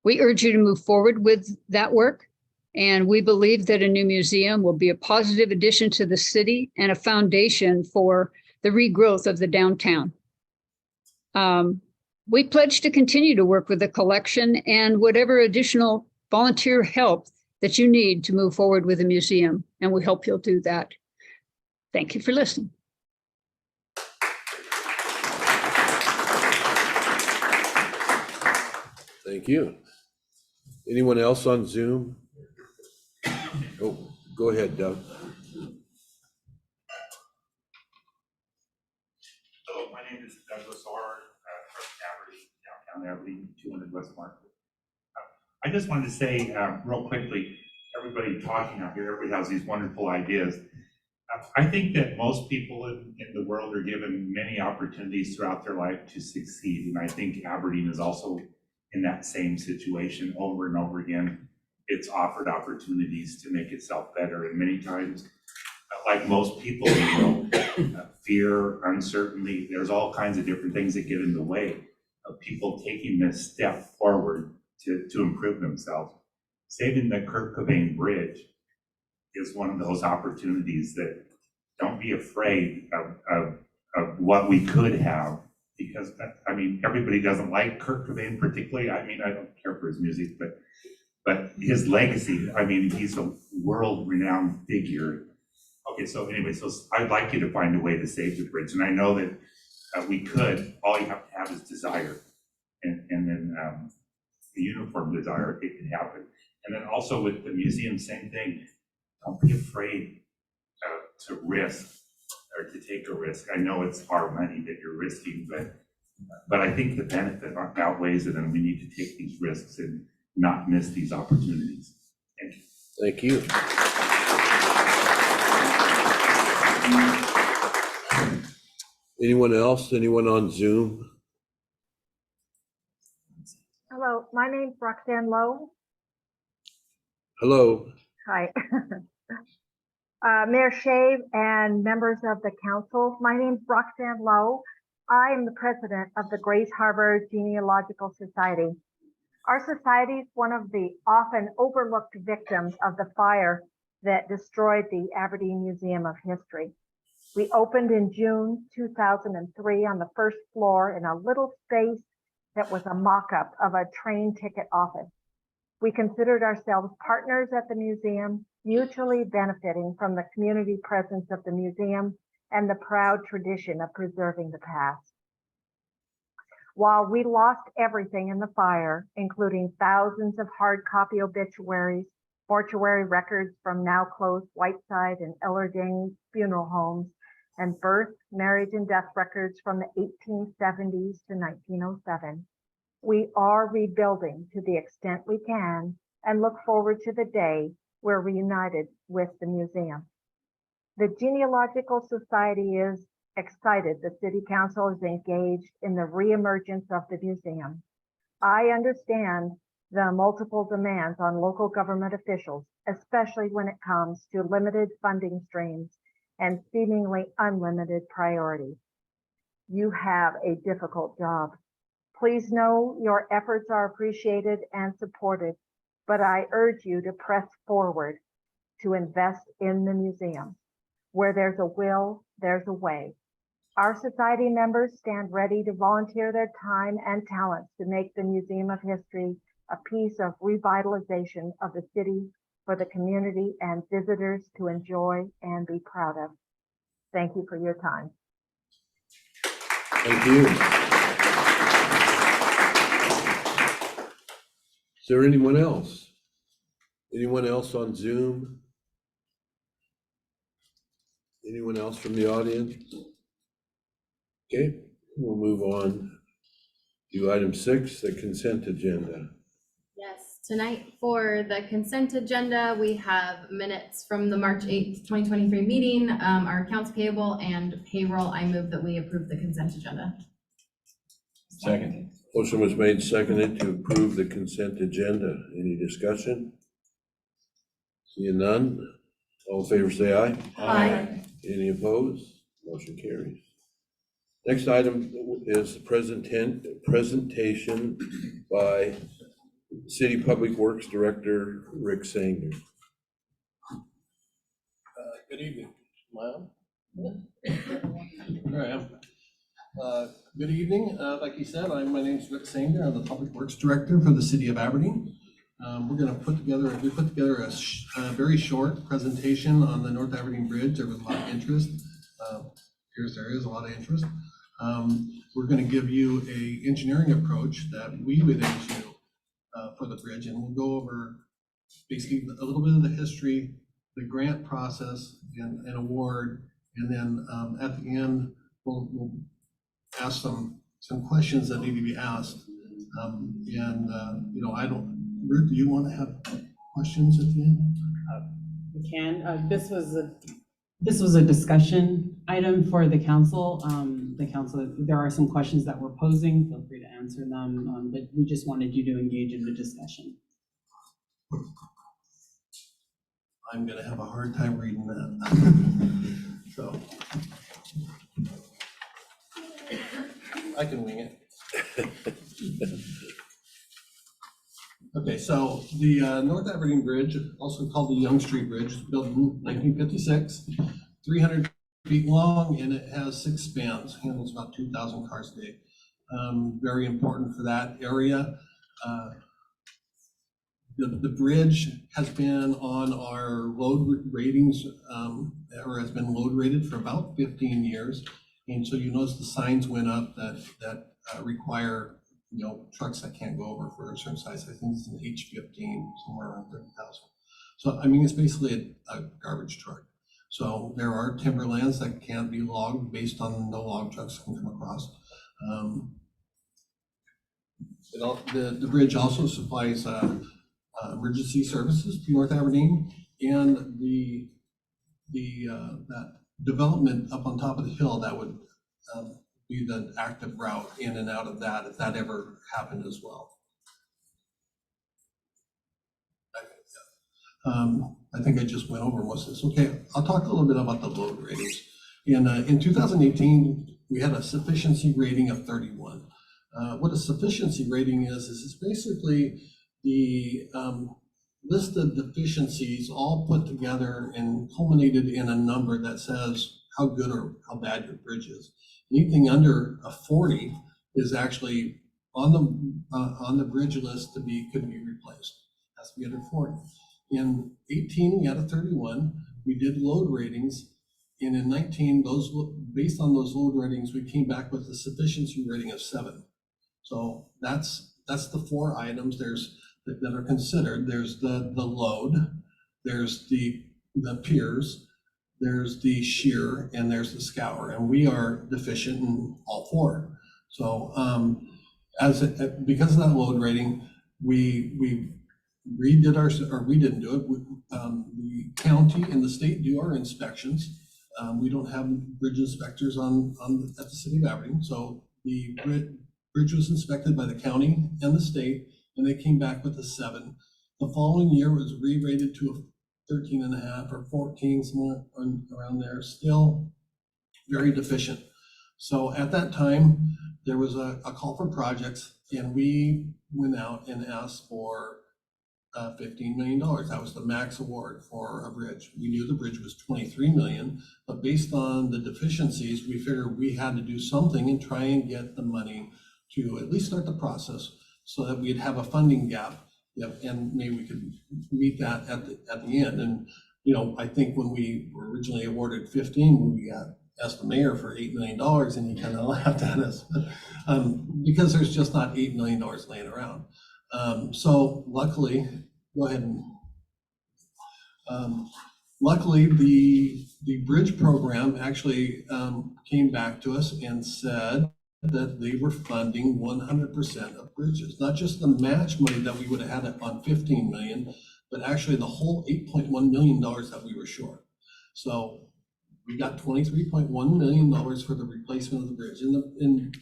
We urge you to move forward with that work, and we believe that a new museum will be a positive addition to the city and a foundation for the regrowth of the downtown. We pledge to continue to work with the collection and whatever additional volunteer help that you need to move forward with the museum, and we hope you'll do that. Thank you for listening. Thank you. Anyone else on Zoom? Oh, go ahead, Doug. Hello, my name is Douglas Orr, from Aberdeen, downtown Aberdeen, 200 West Market. I just wanted to say real quickly, everybody talking out here, everybody has these wonderful ideas. I think that most people in the world are given many opportunities throughout their life to succeed. And I think Aberdeen is also in that same situation over and over again. It's offered opportunities to make itself better. And many times, like most people in the world, fear, uncertainty, there's all kinds of different things that get in the way of people taking this step forward to improve themselves. Saving the Kurt Cobain Bridge is one of those opportunities that don't be afraid of what we could have, because I mean, everybody doesn't like Kurt Cobain particularly. I mean, I don't care for his music, but his legacy, I mean, he's a world-renowned figure. Okay, so anyway, so I'd like you to find a way to save the bridge, and I know that we could. All you have to have is desire, and then the uniform desire, it can happen. And then also with the museum, same thing. Don't be afraid to risk or to take a risk. I know it's our money that you're risking, but I think the benefit outweighs it, and we need to take these risks and not miss these opportunities. Thank you. Thank you. Anyone else? Anyone on Zoom? Hello, my name's Roxanne Lowe. Hello. Hi. Mayor Shave and members of the council, my name's Roxanne Lowe. I am the president of the Grace Harbor Genealogical Society. Our society is one of the often overlooked victims of the fire that destroyed the Aberdeen Museum of History. We opened in June 2003 on the first floor in a little space that was a mock-up of a train ticket office. We considered ourselves partners at the museum, mutually benefiting from the community presence of the museum and the proud tradition of preserving the past. While we lost everything in the fire, including thousands of hard copy obituaries, mortuary records from now closed Whiteside and Ellerday funeral homes, and birth, marriage, and death records from the 1870s to 1907, we are rebuilding to the extent we can and look forward to the day we're reunited with the museum. The Genealogical Society is excited the City Council is engaged in the reemergence of the museum. I understand the multiple demands on local government officials, especially when it comes to limited funding streams and seemingly unlimited priorities. You have a difficult job. Please know your efforts are appreciated and supported, but I urge you to press forward to invest in the museum. Where there's a will, there's a way. Our society members stand ready to volunteer their time and talents to make the Museum of History a piece of revitalization of the city for the community and visitors to enjoy and be proud of. Thank you for your time. Thank you. Is there anyone else? Anyone else on Zoom? Anyone else from the audience? Okay, we'll move on to item 6, the consent agenda. Yes, tonight for the consent agenda, we have minutes from the March 8th, 2023 meeting, our accounts payable and payroll. I move that we approve the consent agenda. Second. Motion was made, seconded to approve the consent agenda. Any discussion? Seeing none, all in favor say aye. Aye. Any opposed? Motion carries. Next item is the presentation by City Public Works Director Rick Sanger. Good evening. Am I on? There I am. Good evening. Like you said, my name is Rick Sanger. I'm the Public Works Director for the City of Aberdeen. We put together a very short presentation on the North Aberdeen Bridge. There was a lot of interest. Here's there is a lot of interest. We're going to give you a engineering approach that we would issue for the bridge, and we'll go over basically a little bit of the history, the grant process and award, and then at the end, we'll ask some questions that need to be asked. Ruth, do you want to have questions at the end? We can. This was a discussion item for the council. There are some questions that we're posing. Feel free to answer them, but we just wanted you to engage in the discussion. I'm going to have a hard time reading that. So I can wing it. Okay, so the North Aberdeen Bridge, also called the Young Street Bridge, was built in 1956, 300 feet long, and it has 6 spans, handles about 2,000 cars a day. Very important for that area. The bridge has been on our load ratings, or has been load rated for about 15 years. And so you notice the signs went up that require trucks that can't go over for a certain size. I think it's an H15, somewhere around 30,000. So, I mean, it's basically a garbage truck. So there are timberlands that can't be logged based on no log trucks can come across. The bridge also supplies emergency services to North Aberdeen, and that development up on top of the hill that would be the active route in and out of that, if that ever happened as well. I think I just went over most of this. Okay, I'll talk a little bit about the load ratings. In 2018, we had a sufficiency rating of 31. What a sufficiency rating is it's basically the list of deficiencies all put together and culminated in a number that says how good or how bad your bridge is. Anything under a 40 is actually on the bridge list could be replaced. It has to be under 40. In 18, we had a 31. We did load ratings, and in 19, based on those load ratings, we came back with a sufficiency rating of 7. So that's the 4 items that are considered. There's the load, there's the piers, there's the shear, and there's the scour, and we are deficient in all 4. So because of that load rating, we redid we didn't do it. The county and the state do our inspections. We don't have bridge inspectors at the city of Aberdeen, so the bridge was inspected by the county and the state, and they came back with a 7. The following year was re-rated to a 13.5 or 14, somewhere around there, still very deficient. So at that time, there was a call for projects, and we went out and asked for $15 million. That was the max award for a bridge. We knew the bridge was $23 million, but based on the deficiencies, we figured we had to do something and try and get the money to at least start the process so that we'd have a funding gap. And maybe we could meet that at the end. And I think when we were originally awarded 15, we asked the mayor for $8 million, and he kind of laughed at us, because there's just not $8 million laying around. So luckily, go ahead and luckily the bridge program actually came back to us and said that they were funding 100% of bridges, not just the match money that we would have had on 15 million, but actually the whole $8.1 million that we were short. So we got $23.1 million for the replacement of the bridge. And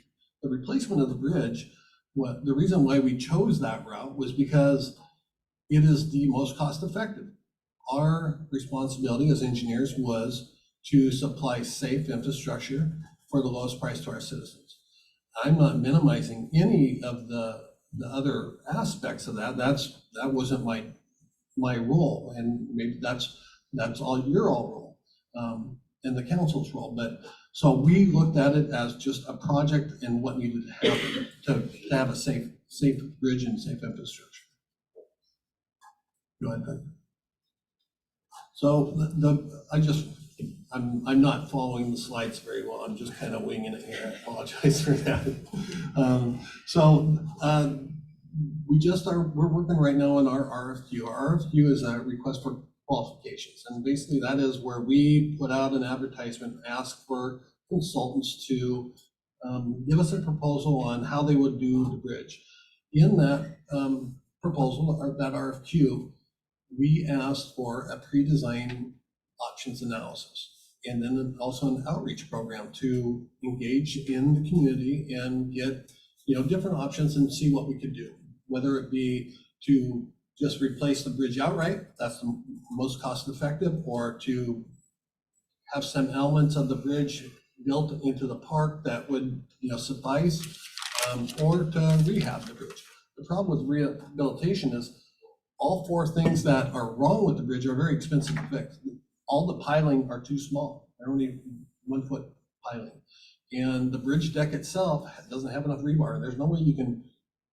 the replacement of the bridge, the reason why we chose that route was because it is the most cost effective. Our responsibility as engineers was to supply safe infrastructure for the lowest price to our citizens. I'm not minimizing any of the other aspects of that. That wasn't my role, and maybe that's all your role, and the council's role. But so we looked at it as just a project and what needed to happen to have a safe bridge and safe infrastructure. Go ahead, Ben. So I'm not following the slides very well. I'm just kind of winging it here. I apologize for that. we're working right now on our RFQ. Our RFQ is a request for qualifications. And basically that is where we put out an advertisement, ask for consultants to give us a proposal on how they would do the bridge. In that proposal, or that RFQ, we asked for a pre-design options analysis. And then also an outreach program to engage in the community and get, different options and see what we could do. Whether it be to just replace the bridge outright, that's the most cost effective, or to have some elements of the bridge built into the park that would, suffice, or to rehab the bridge. The problem with rehabilitation is all four things that are wrong with the bridge are very expensive to fix. All the piling are too small. They're only 1 foot piling. And the bridge deck itself doesn't have enough rebar. There's no way you can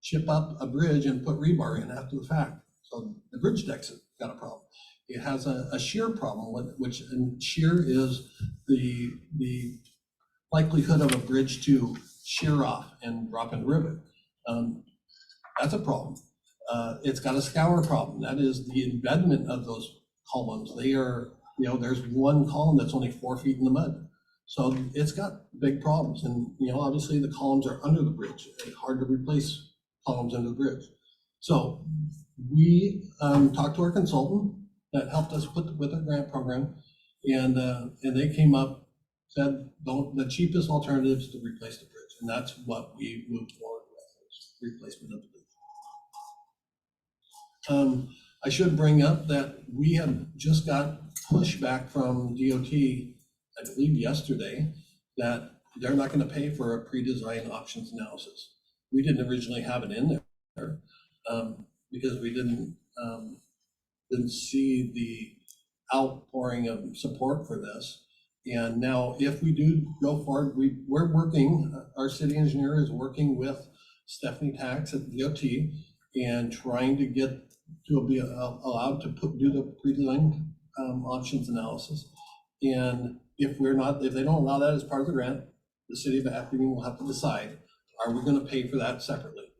chip up a bridge and put rebar in after the fact. So the bridge deck's got a problem. It has a shear problem, and shear is the likelihood of a bridge to shear off and drop in the river. That's a problem. It's got a scour problem. That is the embedment of those columns. They are, there's one column that's only 4 feet in the mud. So it's got big problems. And, obviously the columns are under the bridge. It's hard to replace columns under the bridge. So we talked to our consultant that helped us with the grant program. And they came up, said the cheapest alternative is to replace the bridge. And that's what we moved forward with, replacement of the bridge. I should bring up that we have just got pushback from DOT, I believe yesterday, that they're not going to pay for a pre-design options analysis. We didn't originally have it in there because we didn't see the outpouring of support for this. And now if we do go forward, we're working, our city engineer is working with Stephanie Tax at DOT and trying to get to be allowed to do the pre-design options analysis. And if they don't allow that as part of the grant, the city of Aberdeen will have to decide, are we going to pay for that separately?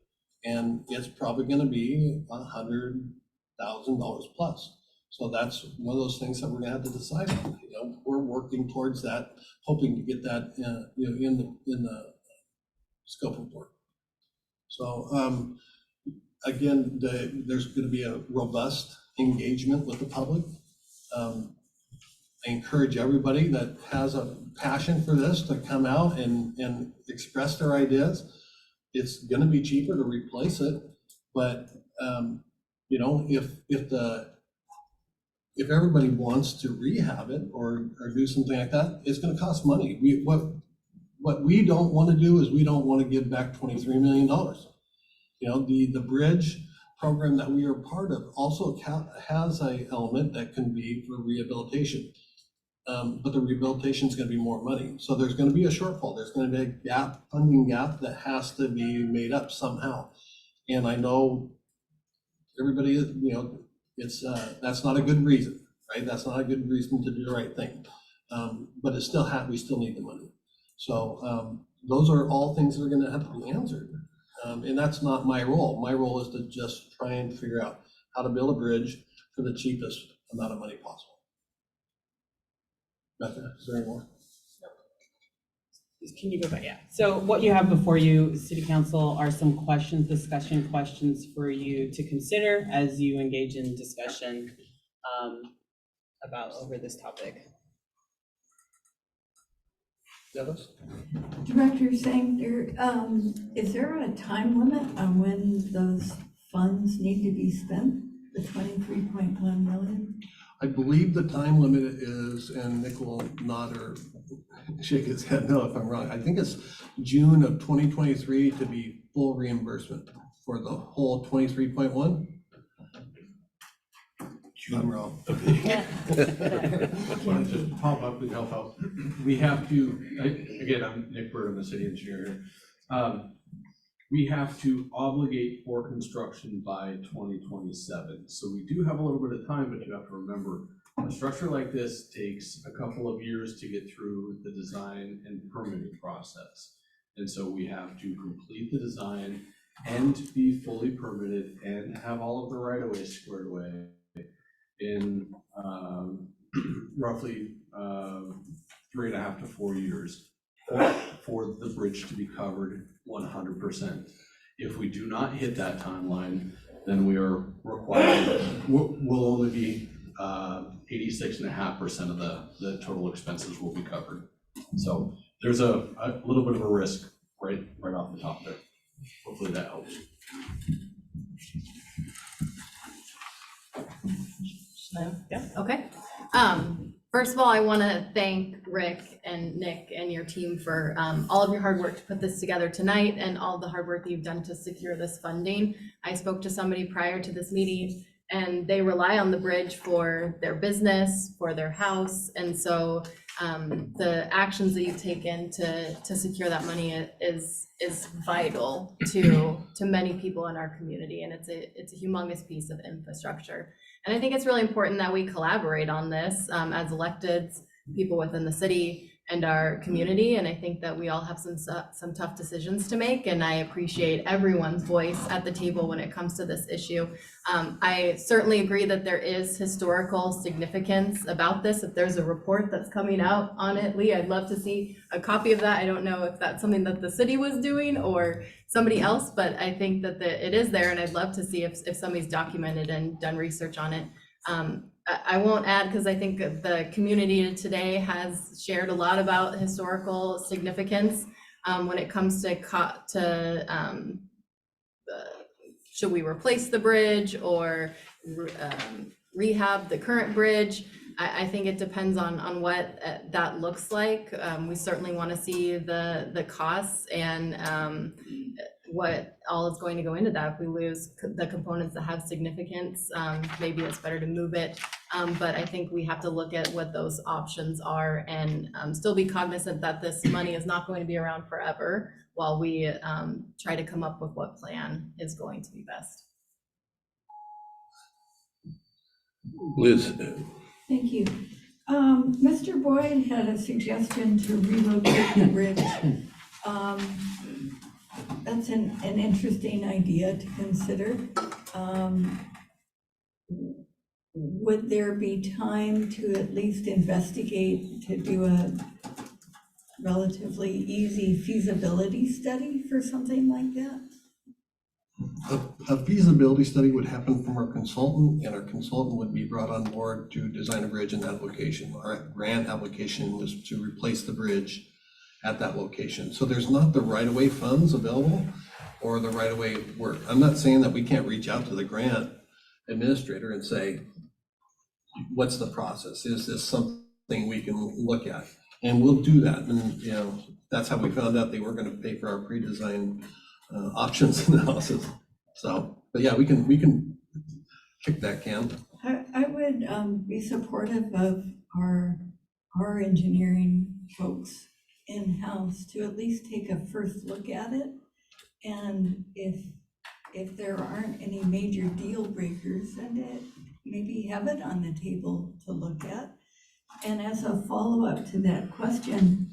And it's probably going to be $100,000 plus. So that's one of those things that we're going to have to decide on. We're working towards that, hoping to get that in the scope of work. So again, there's going to be a robust engagement with the public. I encourage everybody that has a passion for this to come out and express their ideas. It's going to be cheaper to replace it, but if everybody wants to rehab it or do something like that, it's going to cost money. What we don't want to do is we don't want to give back $23 million. The bridge program that we are part of also has a element that can be for rehabilitation. But the rehabilitation is going to be more money. So there's going to be a shortfall. There's going to be a funding gap that has to be made up somehow. And I know everybody, that's not a good reason, right? That's not a good reason to do the right thing. But we still need the money. So those are all things that are going to have to be answered. And that's not my role. My role is to just try and figure out how to build a bridge for the cheapest amount of money possible. Becca, is there any more? Can you go back? Yeah. So what you have before you, City Council, are some discussion questions for you to consider as you engage in discussion over this topic. Dennis? Director Sanger, is there a time limit on when those funds need to be spent, the 23.1 million? I believe the time limit is, and Nick will nod or shake his head no if I'm wrong, I think it's June of 2023 to be full reimbursement for the whole 23.1. I'm wrong. Okay. Want to just pop up and help out. We have to, again, I'm Nick Bird, I'm the city engineer here. We have to obligate for construction by 2027. So we do have a little bit of time, but you have to remember a structure like this takes a couple of years to get through the design and permitting process. And so we have to complete the design and be fully permitted and have all of the right-of-way squared away in roughly 3.5 to 4 years for the bridge to be covered 100%. If we do not hit that timeline, then we are required, we'll only be 86.5% of the total expenses will be covered. So there's a little bit of a risk right off the top there. Hopefully that helps. Yeah. Okay. First of all, I want to thank Rick and Nick and your team for all of your hard work to put this together tonight and all the hard work that you've done to secure this funding. I spoke to somebody prior to this meeting and they rely on the bridge for their business, for their house. And so the actions that you've taken to secure that money is vital to many people in our community. And it's a humongous piece of infrastructure. And I think it's really important that we collaborate on this as electeds, people within the city and our community. And I think that we all have some tough decisions to make. And I appreciate everyone's voice at the table when it comes to this issue. I certainly agree that there is historical significance about this. If there's a report that's coming out on it, Lee, I'd love to see a copy of that. I don't know if that's something that the city was doing or somebody else, but I think that it is there, and I'd love to see if somebody's documented and done research on it. I won't add, because I think the community today has shared a lot about historical significance when it comes to should we replace the bridge or rehab the current bridge. I think it depends on what that looks like. We certainly want to see the costs and what all is going to go into that. If we lose the components that have significance, maybe it's better to move it. But I think we have to look at what those options are and still be cognizant that this money is not going to be around forever while we try to come up with what plan is going to be best. Liz. Thank you. Mr. Boyd had a suggestion to relocate the bridge. That's an interesting idea to consider. Would there be time to at least investigate, to do a relatively easy feasibility study for something like that? A feasibility study would happen from our consultant, and our consultant would be brought on board to design a bridge in that location. Our grant application was to replace the bridge at that location. So there's not the right-of-way funds available or the right-of-way work. I'm not saying that we can't reach out to the grant administrator and say, what's the process? Is this something we can look at? And we'll do that. And you know, that's how we found out they were going to pay for our pre-designed options analysis. So, but yeah, we can kick that can. I would be supportive of our engineering folks in-house to at least take a first look at it. And if there aren't any major deal breakers, then maybe have it on the table to look at. And as a follow-up to that question,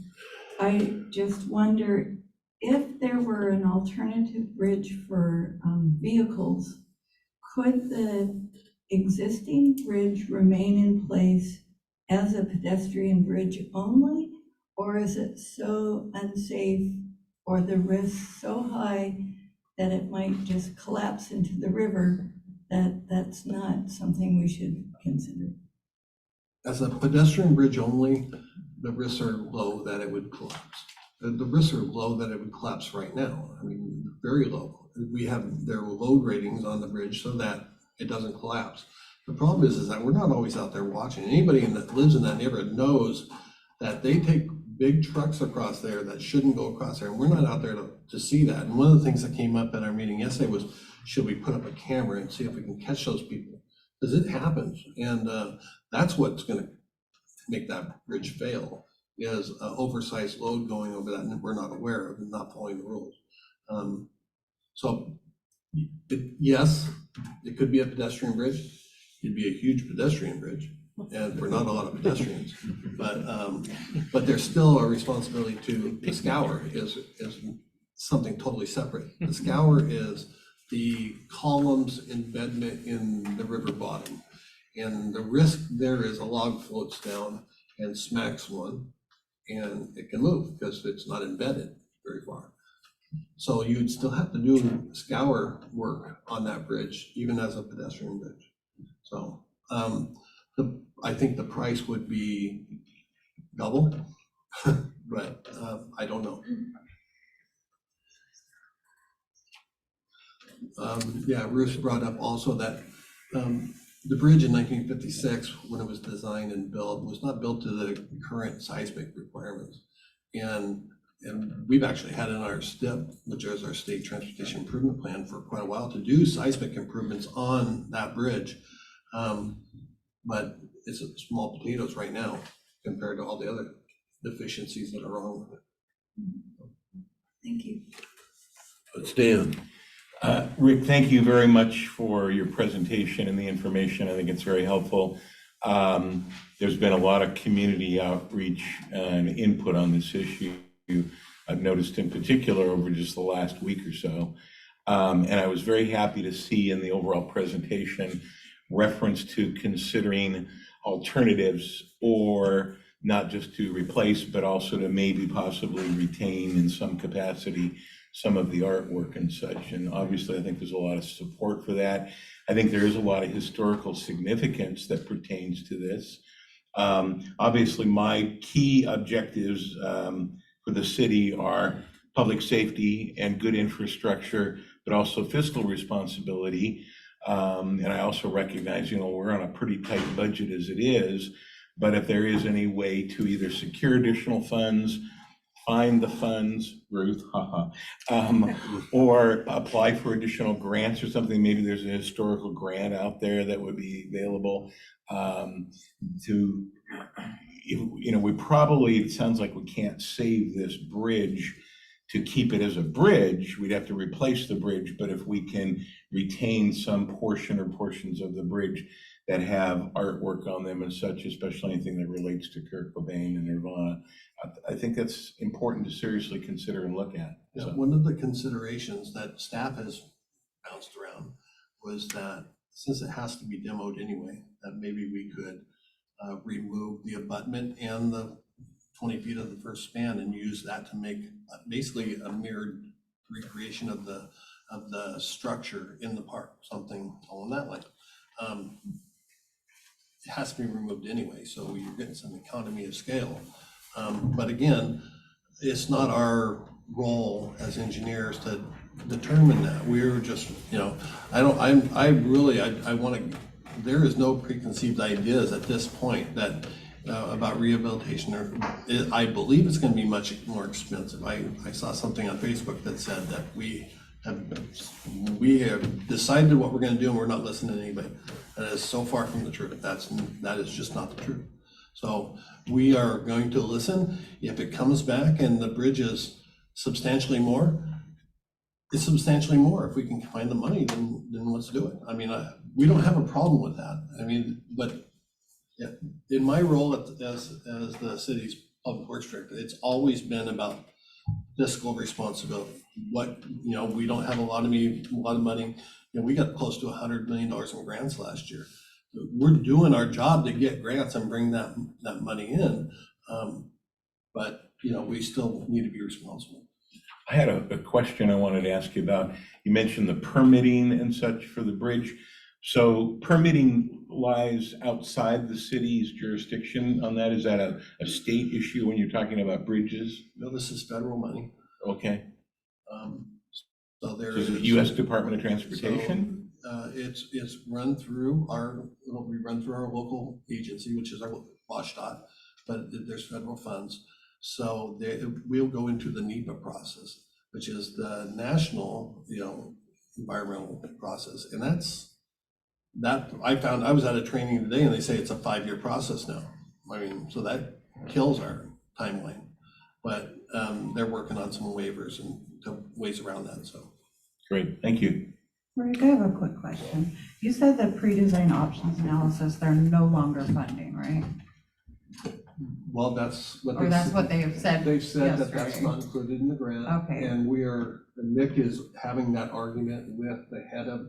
I just wonder if there were an alternative bridge for vehicles, could the existing bridge remain in place as a pedestrian bridge only? Or is it so unsafe or the risk so high that it might just collapse into the river that that's not something we should consider? As a pedestrian bridge only, the risks are low that it would collapse. The risks are low that it would collapse right now. I mean, very low. There are load ratings on the bridge so that it doesn't collapse. The problem is that we're not always out there watching. Anybody that lives in that neighborhood knows that they take big trucks across there that shouldn't go across there, and we're not out there to see that. And one of the things that came up at our meeting yesterday was, should we put up a camera and see if we can catch those people? Because it happens, and that's what's going to make that bridge fail, is an oversized load going over that and we're not aware of and not following the rules. So yes, it could be a pedestrian bridge. It'd be a huge pedestrian bridge, and we're not a lot of pedestrians, but there's still a responsibility to scour is something totally separate. The scour is the columns embedment in the river bottom. And the risk there is a log floats down and smacks one, and it can move because it's not embedded very far. So you'd still have to do scour work on that bridge, even as a pedestrian bridge. So I think the price would be double, but I don't know. Yeah, Bruce brought up also that the bridge in 1956, when it was designed and built, was not built to the current seismic requirements. And we've actually had in our STIP, which is our State Transportation Improvement Plan, for quite a while to do seismic improvements on that bridge. But it's small potatoes right now compared to all the other deficiencies that are wrong with it. Thank you. Stan. Rick, thank you very much for your presentation and the information. I think it's very helpful. There's been a lot of community outreach and input on this issue. I've noticed in particular over just the last week or so. And I was very happy to see in the overall presentation reference to considering alternatives, or not just to replace, but also to maybe possibly retain in some capacity some of the artwork and such. And obviously, I think there's a lot of support for that. I think there is a lot of historical significance that pertains to this. Obviously, my key objectives for the city are public safety and good infrastructure, but also fiscal responsibility. And I also recognize, we're on a pretty tight budget as it is, but if there is any way to either secure additional funds, find the funds, Ruth, or apply for additional grants or something. Maybe there's a historical grant out there that would be available we probably, it sounds like we can't save this bridge to keep it as a bridge. We'd have to replace the bridge, but if we can retain some portion or portions of the bridge that have artwork on them and such, especially anything that relates to Kurt Cobain and Nirvana, I think that's important to seriously consider and look at. Yeah, one of the considerations that staff has bounced around was that since it has to be demoed anyway, that maybe we could remove the abutment and the 20 feet of the first span and use that to make basically a mirrored recreation of the structure in the park, something along that line. It has to be removed anyway, so you're getting some economy of scale. But again, it's not our role as engineers to determine that. We're just, I want to, there is no preconceived ideas at this point that about rehabilitation, or I believe it's going to be much more expensive. I saw something on Facebook that said that we have decided what we're going to do and we're not listening to anybody. That is so far from the truth. That is just not the truth. So we are going to listen. If it comes back and the bridge is substantially more, it's substantially more. If we can find the money, then let's do it. I mean, we don't have a problem with that. I mean, but in my role as the city's public works director, it's always been about fiscal responsibility. We don't have a lot of money. We got close to $100 million in grants last year. We're doing our job to get grants and bring that money in. But we still need to be responsible. I had a question I wanted to ask you about. You mentioned the permitting and such for the bridge. So permitting lies outside the city's jurisdiction on that? Is that a state issue when you're talking about bridges? No, this is federal money. Okay. So there is it U.S. Department of Transportation? So, it's run through it'll be run through our local agency, which is our WashDOT, but there's federal funds. So we'll go into the NEPA process, which is the national, environmental process. And I was at a training today and they say it's a 5-year process now. I mean, so that kills our timeline, but they're working on some waivers and ways around that, so. Great, thank you. Rick, I have a quick question. You said that pre-design options analysis, they're no longer funding, right? Well, that's what Or that's what they have said They've said that that's yesterday. not included in the grant. Okay. And Nick is having that argument with the head of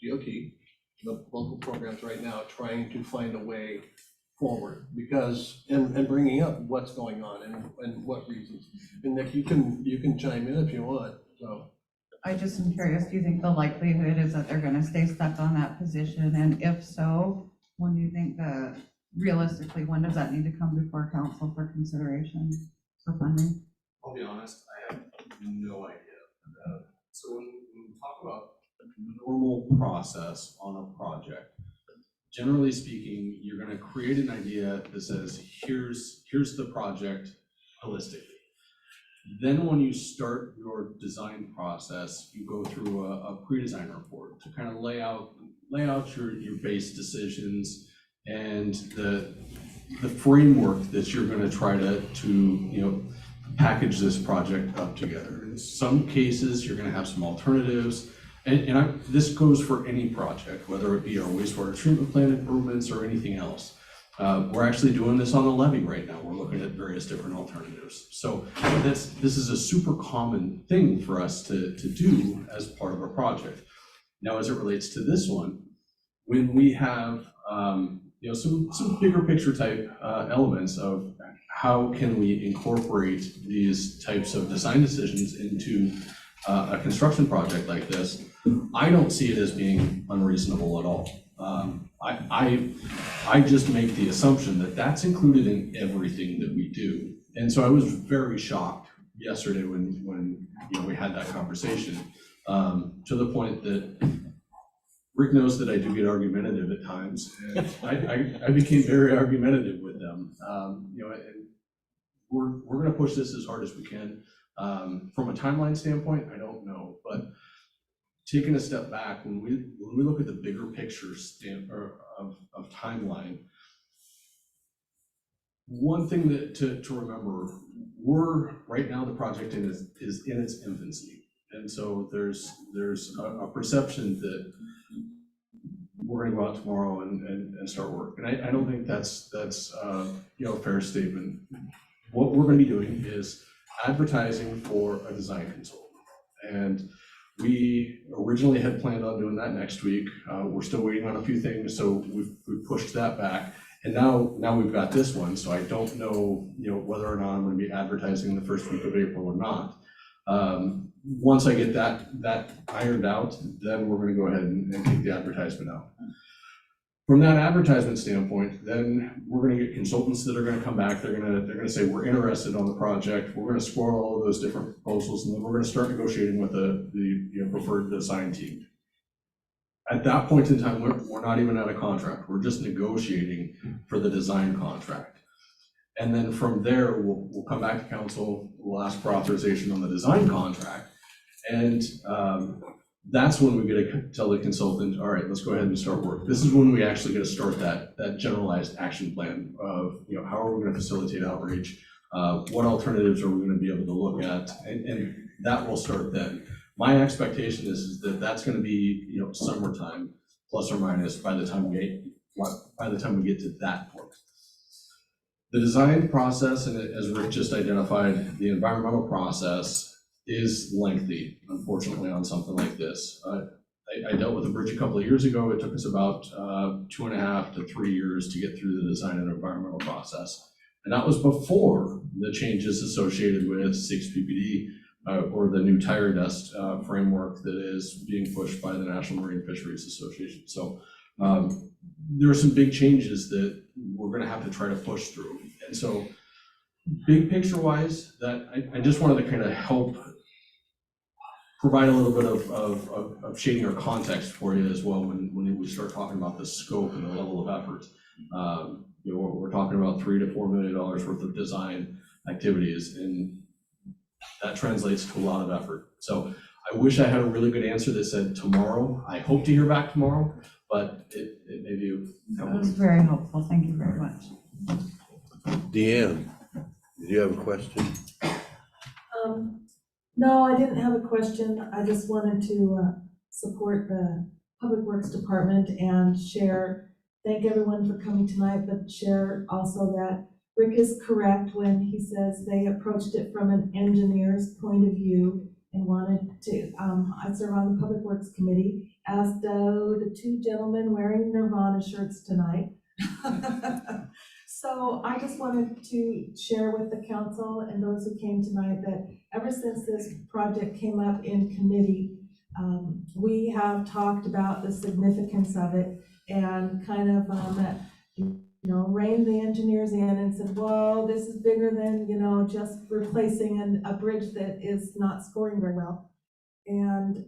DOT, the local programs right now, trying to find a way forward because, and bringing up what's going on and what reasons. And Nick, you can chime in if you want, so. I just am curious, do you think the likelihood is that they're gonna stay stuck on that position? And if so, when do you think realistically, when does that need to come before council for consideration for funding? I'll be honest, I have no idea. So when we talk about normal process on a project, generally speaking, you're gonna create an idea that says, here's the project holistically. Then when you start your design process, you go through a pre-design report to kind of lay out your base decisions and the framework that you're gonna try to package this project up together. In some cases, you're gonna have some alternatives. And this goes for any project, whether it be our wastewater treatment plant improvements or anything else. We're actually doing this on the levee right now. We're looking at various different alternatives. So this is a super common thing for us to do as part of a project. Now, as it relates to this one, when we have some bigger picture type elements of how can we incorporate these types of design decisions into a construction project like this, I don't see it as being unreasonable at all. I just make the assumption that that's included in everything that we do. And so I was very shocked yesterday when we had that conversation, to the point that Rick knows that I do get argumentative at times, and I became very argumentative with them. And we're gonna push this as hard as we can. From a timeline standpoint, I don't know, but taking a step back, when we look at the bigger picture of timeline, one thing to remember, right now the project is in its infancy. And so there's a perception that we're gonna go out tomorrow and start work. And I don't think that's a fair statement. What we're gonna be doing is advertising for a design consultant. And we originally had planned on doing that next week. We're still waiting on a few things, so we've pushed that back. And now we've got this one, so I don't know, whether or not I'm gonna be advertising the first week of April or not. Once I get that ironed out, then we're gonna go ahead and take the advertisement out. From that advertisement standpoint, then we're gonna get consultants that are gonna come back. They're gonna say, we're interested on the project. We're gonna score all of those different proposals, and then we're gonna start negotiating with the preferred design team. At that point in time, we're not even at a contract. We're just negotiating for the design contract. And then from there, we'll come back to council. We'll ask for authorization on the design contract. And that's when we get to tell the consultant, all right, let's go ahead and start work. This is when we actually get to start that generalized action plan of, how are we going to facilitate outreach? What alternatives are we going to be able to look at? And that will start then. My expectation is that that's going to be, summertime, plus or minus, by the time we get to that point. The design process, and as Rick just identified, the environmental process is lengthy, unfortunately, on something like this. I dealt with a bridge a couple of years ago. It took us about 2.5 to 3 years to get through the design and environmental process. And that was before the changes associated with 6 PPD or the new tire dust framework that is being pushed by the National Marine Fisheries Association. So there are some big changes that we're going to have to try to push through. And so big picture wise, that I just wanted to kind of help provide a little bit of shading or context for you as well when we start talking about the scope and the level of effort. We're talking about $3 to $4 million worth of design activities, and that translates to a lot of effort. So I wish I had a really good answer that said tomorrow. I hope to hear back tomorrow, but it may be a couple That was weeks. very helpful. Thank you very much. Deanne, do you have a question? No, I didn't have a question. I just wanted to support the Public Works Department and thank everyone for coming tonight, but share also that Rick is correct when he says they approached it from an engineer's point of view and wanted to, I serve on the Public Works Committee, as do the two gentlemen wearing Nirvana shirts tonight. So I just wanted to share with the council and those who came tonight that ever since this project came up in committee, we have talked about the significance of it and kind of, reined the engineers in and said, well, this is bigger than, just replacing a bridge that is not scoring very well. And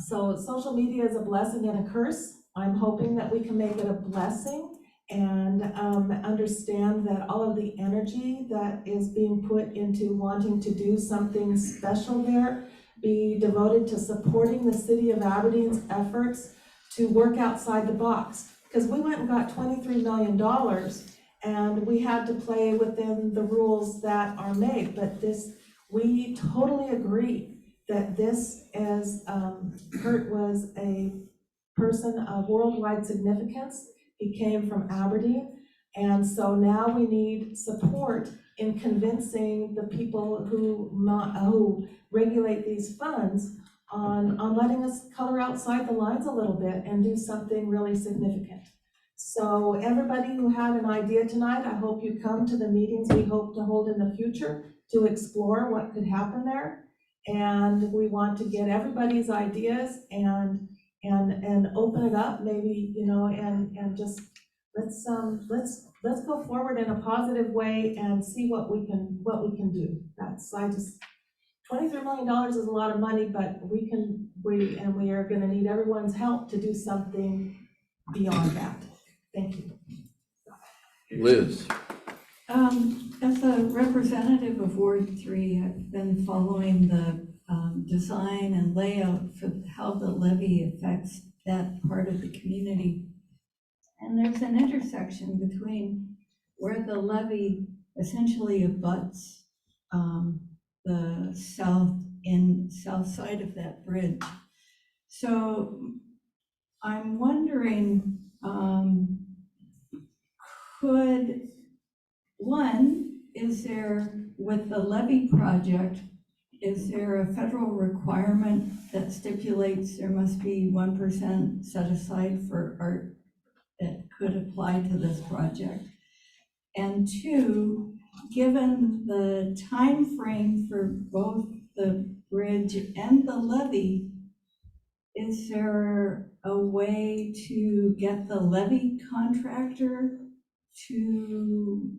so social media is a blessing and a curse. I'm hoping that we can make it a blessing and understand that all of the energy that is being put into wanting to do something special there be devoted to supporting the city of Aberdeen's efforts to work outside the box. Because we went and got $23 million and we had to play within the rules that are made. But we totally agree that this is, Kurt was a person of worldwide significance. He came from Aberdeen. And so now we need support in convincing the people who regulate these funds on letting us color outside the lines a little bit and do something really significant. So everybody who had an idea tonight, I hope you come to the meetings we hope to hold in the future to explore what could happen there. And we want to get everybody's ideas and open it up maybe, and just let's go forward in a positive way and see what we can do. $23 million is a lot of money, but we are gonna need everyone's help to do something beyond that. Thank you. Liz. As a representative of Ward 3, I've been following the design and layout for how the levee affects that part of the community. And there's an intersection between where the levee essentially abuts the south side of that bridge. So I'm wondering, is there, with the levee project, is there a federal requirement that stipulates there must be 1% set aside for art that could apply to this project? And two, given the time frame for both the bridge and the levee, is there a way to get the levee contractor to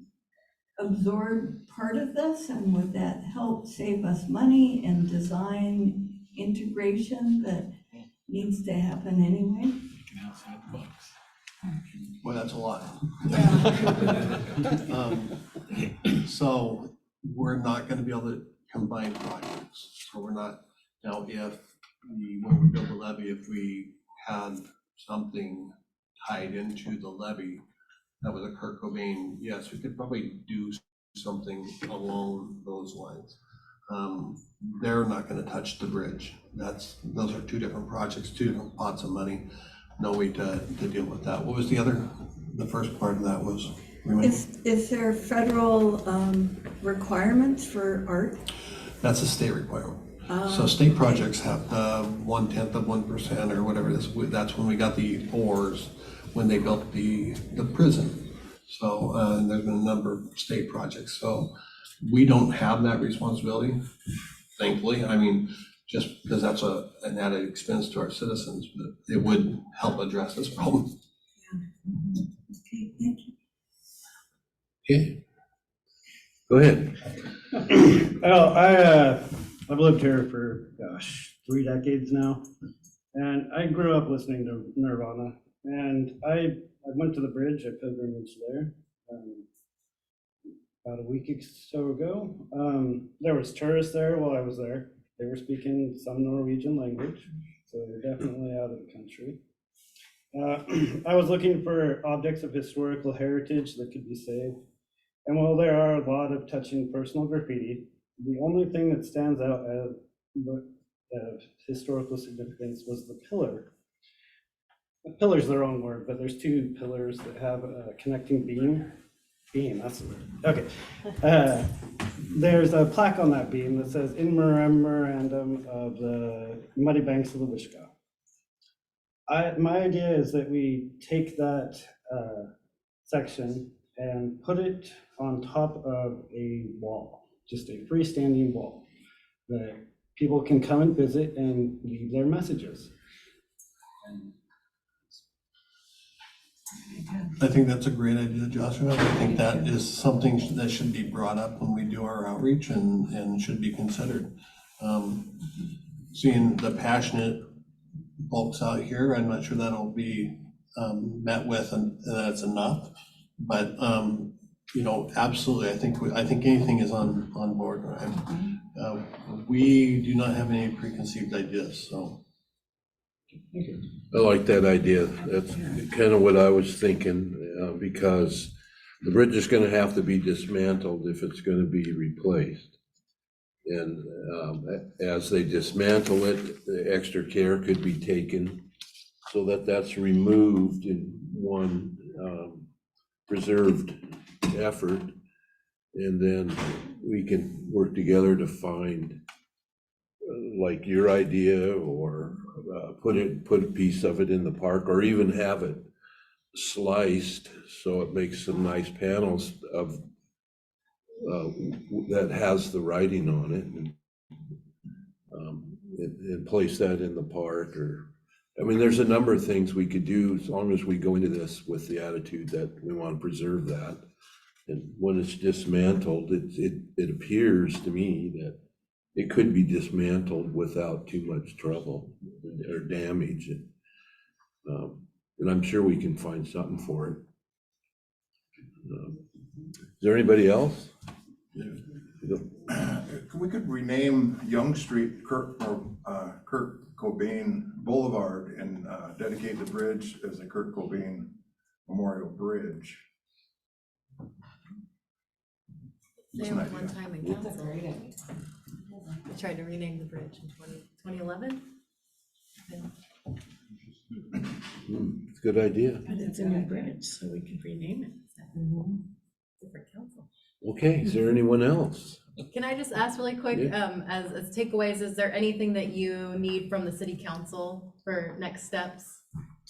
absorb part of this? And would that help save us money and design integration that needs to happen anyway? Outside the box. Well, that's a lot. So we're not gonna be able to combine projects. So we're not, now when we build the levee, if we had something tied into the levee that was a Kurt Cobain, yes, we could probably do something along those lines. They're not gonna touch the bridge. Those are two different projects, two different pots of money. No way to deal with that. What was the first part of that was? Is there federal requirements for art? That's a state requirement. So state projects have the 1/10 of 1% or whatever it is. That's when we got the oars, when they built the prison. So there's been a number of state projects. So we don't have that responsibility, thankfully. I mean, just because that's an added expense to our citizens, but it would help address this problem. Okay, thank you. Okay. Go ahead. Well, I've lived here for, 3 decades now, and I grew up listening to Nirvana, and I went to the bridge, I pilgrimaged there about a week or so ago. There was tourists there while I was there. They were speaking some Norwegian language, so they're definitely out of the country. I was looking for objects of historical heritage that could be saved. And while there are a lot of touching personal graffiti, the only thing that stands out as of historical significance was the pillar. The pillar's the wrong word, but there's 2 pillars that have a connecting beam. beam, that's the word. Okay. There's a plaque on that beam that says, "In memorandum of the Muddy Banks of the Wishkah." My idea is that we take that section and put it on top of a wall, just a freestanding wall, that people can come and visit and leave their messages. I think that's a great idea, Joshua. I think that is something that should be brought up when we do our outreach and should be considered. Seeing the passionate folks out here, I'm not sure that'll be met with and that's enough. But you know, absolutely, I think anything is on board. Right? We do not have any preconceived ideas, so. I like that idea. That's kind of what I was thinking, because the bridge is gonna have to be dismantled if it's gonna be replaced. And as they dismantle it, the extra care could be taken so that that's removed in one preserved effort. And then we can work together to find, like your idea, or put a piece of it in the park, or even have it sliced so it makes some nice panels of that has the writing on it, and place that in the park. Or, I mean, there's a number of things we could do as long as we go into this with the attitude that we want to preserve that. And when it's dismantled, it appears to me that it could be dismantled without too much trouble or damage. And I'm sure we can find something for it. Is there anybody else? We could rename Young Street Kurt Cobain Boulevard and dedicate the bridge as the Kurt Cobain Memorial Bridge. They were one time in council. I tried to rename the bridge in 2011. It's a good idea. But it's a new bridge, so we could rename it. Different council. Okay, is there anyone else? Can I just ask really quick, Yeah. as takeaways, is there anything that you need from the city council for next steps?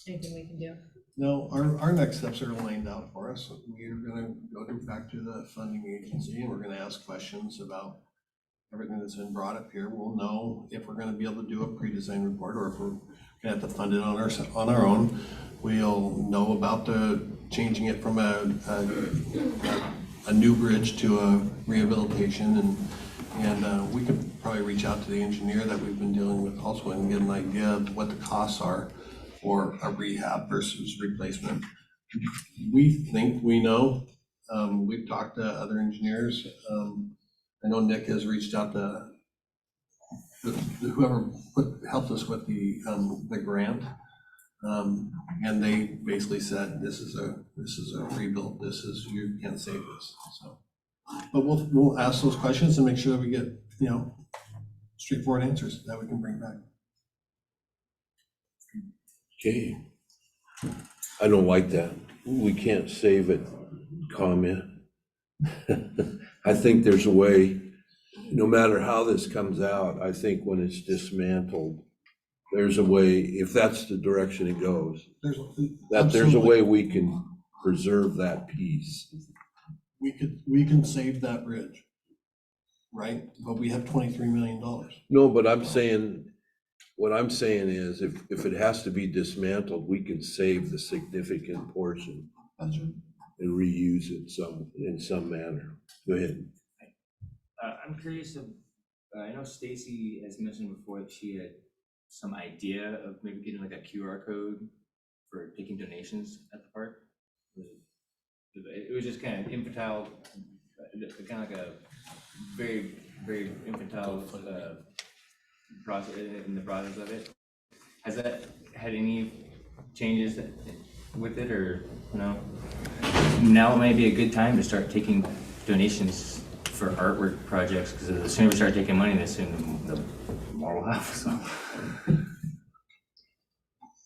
Anything we can do? No, our next steps are lined out for us. We're gonna go back to the funding agency and we're gonna ask questions about everything that's been brought up here. We'll know if we're gonna be able to do a pre-design report or if we're gonna have to fund it on our own. We'll know about the changing it from a new bridge to a rehabilitation, and we could probably reach out to the engineer that we've been dealing with also and get an idea of what the costs are for a rehab versus replacement. We think we know. We've talked to other engineers. I know Nick has reached out to whoever helped us with the grant. And they basically said, this is a rebuild, you can't save this, so. But we'll ask those questions and make sure that we get, straightforward answers that we can bring back. Okay. I don't like that. We can't save it comment. I think there's a way, no matter how this comes out, I think when it's dismantled, there's a way, if that's the direction it goes, there's a way we can preserve that piece. We can save that bridge, right? But we have $23 million. No, but what I'm saying is if it has to be dismantled, we can save the significant portion and reuse it in some manner. Go ahead. I'm curious I know Stacy has mentioned before that she had some idea of maybe getting like a QR code for taking donations at the park. It was just kind of infantile, kind of like a very, very infantile process in the process of it. Has that had any changes with it, or now might be a good time to start taking donations for artwork projects, because the sooner we start taking money, the sooner the more we'll have. So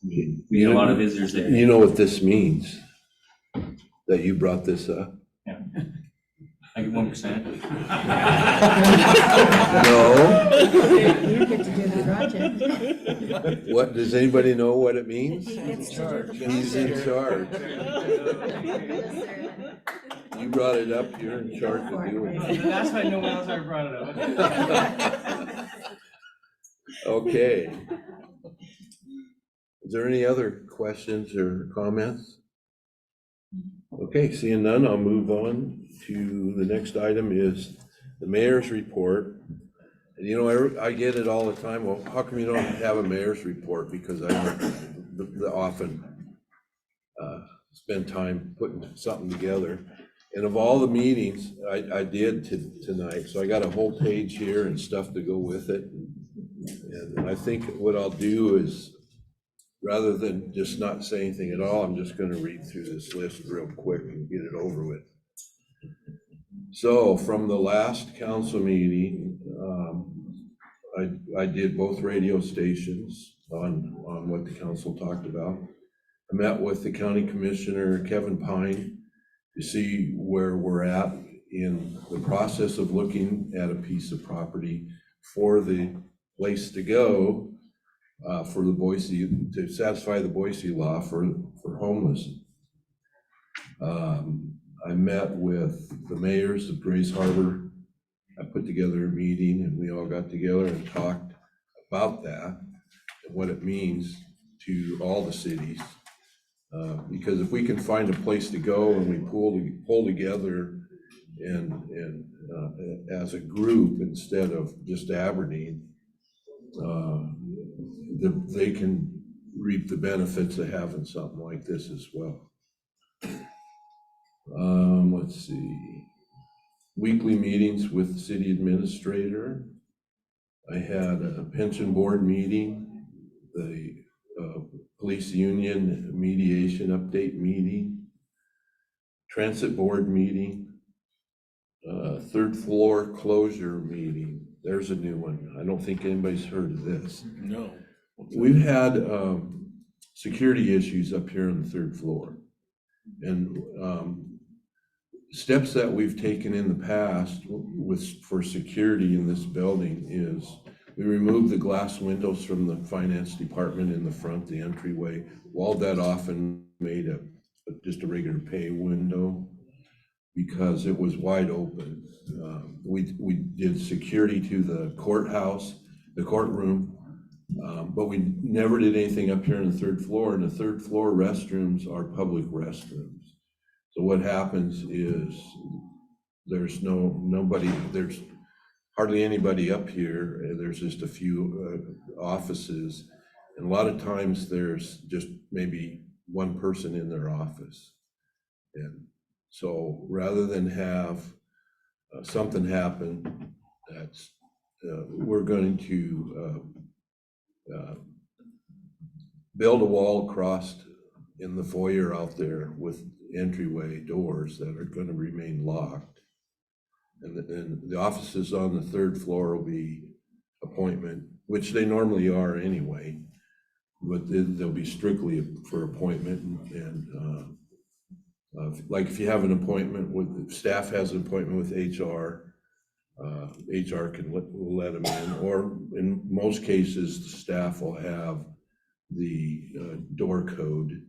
we get a lot of visitors there. You know what this means, that you brought this up? Yeah. I get 1%. No. You get to do the project. What, does anybody know what it means? He gets to do the He's in charge. You brought it up, you're in charge of doing it. That's why no one else ever brought it up. Okay. Is there any other questions or comments? Okay, seeing none, I'll move on to the next item is the mayor's report. And you know, I get it all the time, well, how come you don't have a mayor's report? Because I don't often spend time putting something together. And of all the meetings I did tonight, so I got a whole page here and stuff to go with it. And I think what I'll do is, rather than just not say anything at all, I'm just gonna read through this list real quick and get it over with. So from the last council meeting, I did both radio stations on what the council talked about. I met with the county commissioner, Kevin Pine, to see where we're at in the process of looking at a piece of property for the place to go for the Boise, to satisfy the Boise law for homeless. I met with the mayors of Grays Harbor. I put together a meeting and we all got together and talked about that and what it means to all the cities. Because if we can find a place to go and we pull together and as a group instead of just Aberdeen, they can reap the benefits of having something like this as well. Let's see. Weekly meetings with the city administrator. I had a pension board meeting, the police union mediation update meeting, transit board meeting, third floor closure meeting. There's a new one. I don't think anybody's heard of this. No. We've had security issues up here on the third floor. And steps that we've taken in the past for security in this building is we removed the glass windows from the finance department in the front, the entryway, walled that off and made just a regular pay window because it was wide open. We did security to the courthouse, the courtroom, but we never did anything up here on the third floor, and the third floor restrooms are public restrooms. So what happens is there's there's hardly anybody up here. There's just a few offices. And a lot of times there's just maybe one person in their office. And so rather than have something happen, we're going to build a wall across in the foyer out there with entryway doors that are going to remain locked. And the offices on the third floor will be appointment, which they normally are anyway, but they'll be strictly for appointment. And like if you have an appointment with, staff has an appointment with HR, HR can let them in, or in most cases, the staff will have the door code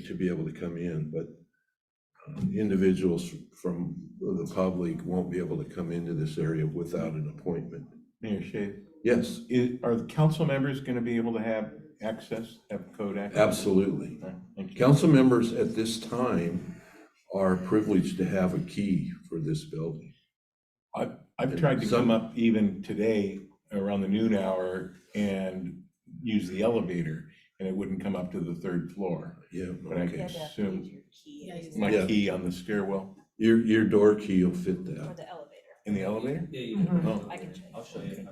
to be able to come in, but individuals from the public won't be able to come into this area without an appointment. Mayor Shea? Yes. Are the council members going to be able to have access, have code access? Absolutely. Council members at this time are privileged to have a key for this building. I've tried to come up even today around the noon hour and use the elevator, and it wouldn't come up to the third floor. Yeah, but I can assume my Yeah. key on the stairwell. Your door key will fit that. In the elevator? Yeah, Oh. I'll show you.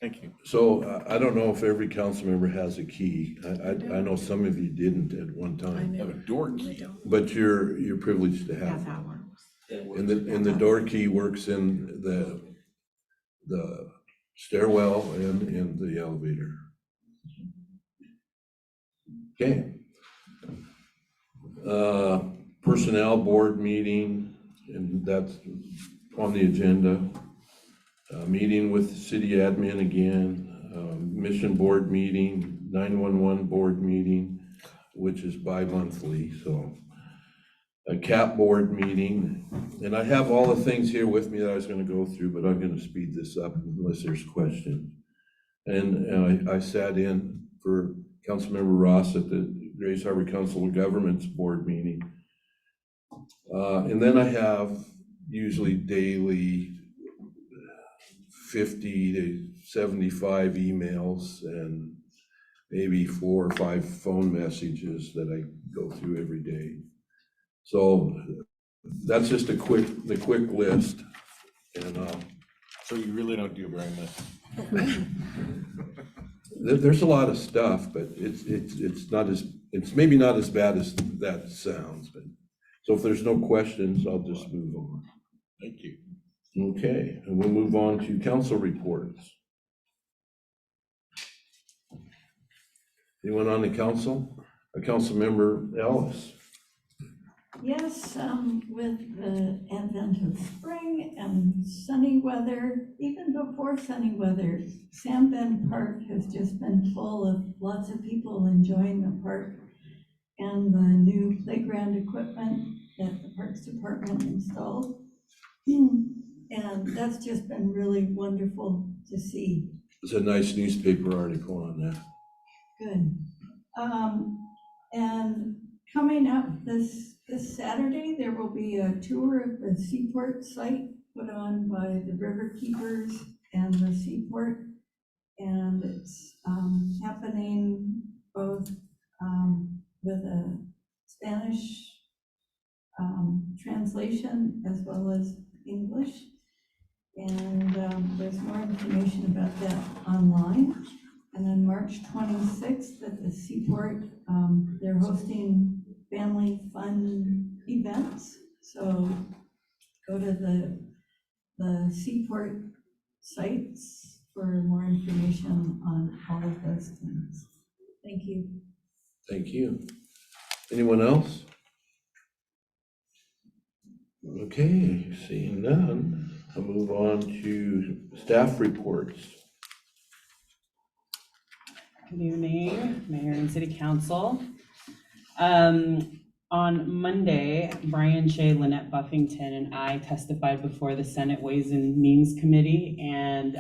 Thank you. So I don't know if every council member has a key. I know some of you didn't at one time. I have a door key. But you're privileged to have one. And the door key works in the stairwell and in the elevator. Okay. Personnel board meeting and that's on the agenda. Meeting with the city admin again, mission board meeting, 911 board meeting, which is bi-monthly, so. A CAP board meeting, and I have all the things here with me that I was gonna go through, but I'm gonna speed this up unless there's questions. And I sat in for Councilmember Ross at the Grays Harbor Council of Governments board meeting. And then I have usually daily 50 to 75 emails and maybe 4 or 5 phone messages that I go through every day. So that's just the quick list. And So you really don't do very much. there's a lot of stuff, but it's maybe not as bad as that sounds. But so if there's no questions, I'll just move on. Thank you. Okay, and we'll move on to council reports. Anyone on the council? A council member Ellis. Yes, with the advent of spring and sunny weather, even before sunny weather, Sam Bend Park has just been full of lots of people enjoying the park and the new playground equipment that the Parks Department installed. And that's just been really wonderful to see. There's a nice newspaper article on that. Good. And coming up this Saturday, there will be a tour of the Seaport site put on by the River Keepers and the Seaport. And it's happening both with a Spanish translation as well as English. And there's more information about that online. And then March 26th at the Seaport, they're hosting family fun events. So go to the Seaport sites for more information on all of those things. Thank you. Thank you. Anyone else? Okay, seeing none, I'll move on to staff reports. Good evening, Mayor and City Council. On Monday, Brian Shea, Lynette Buffington, and I testified before the Senate Ways and Means Committee, and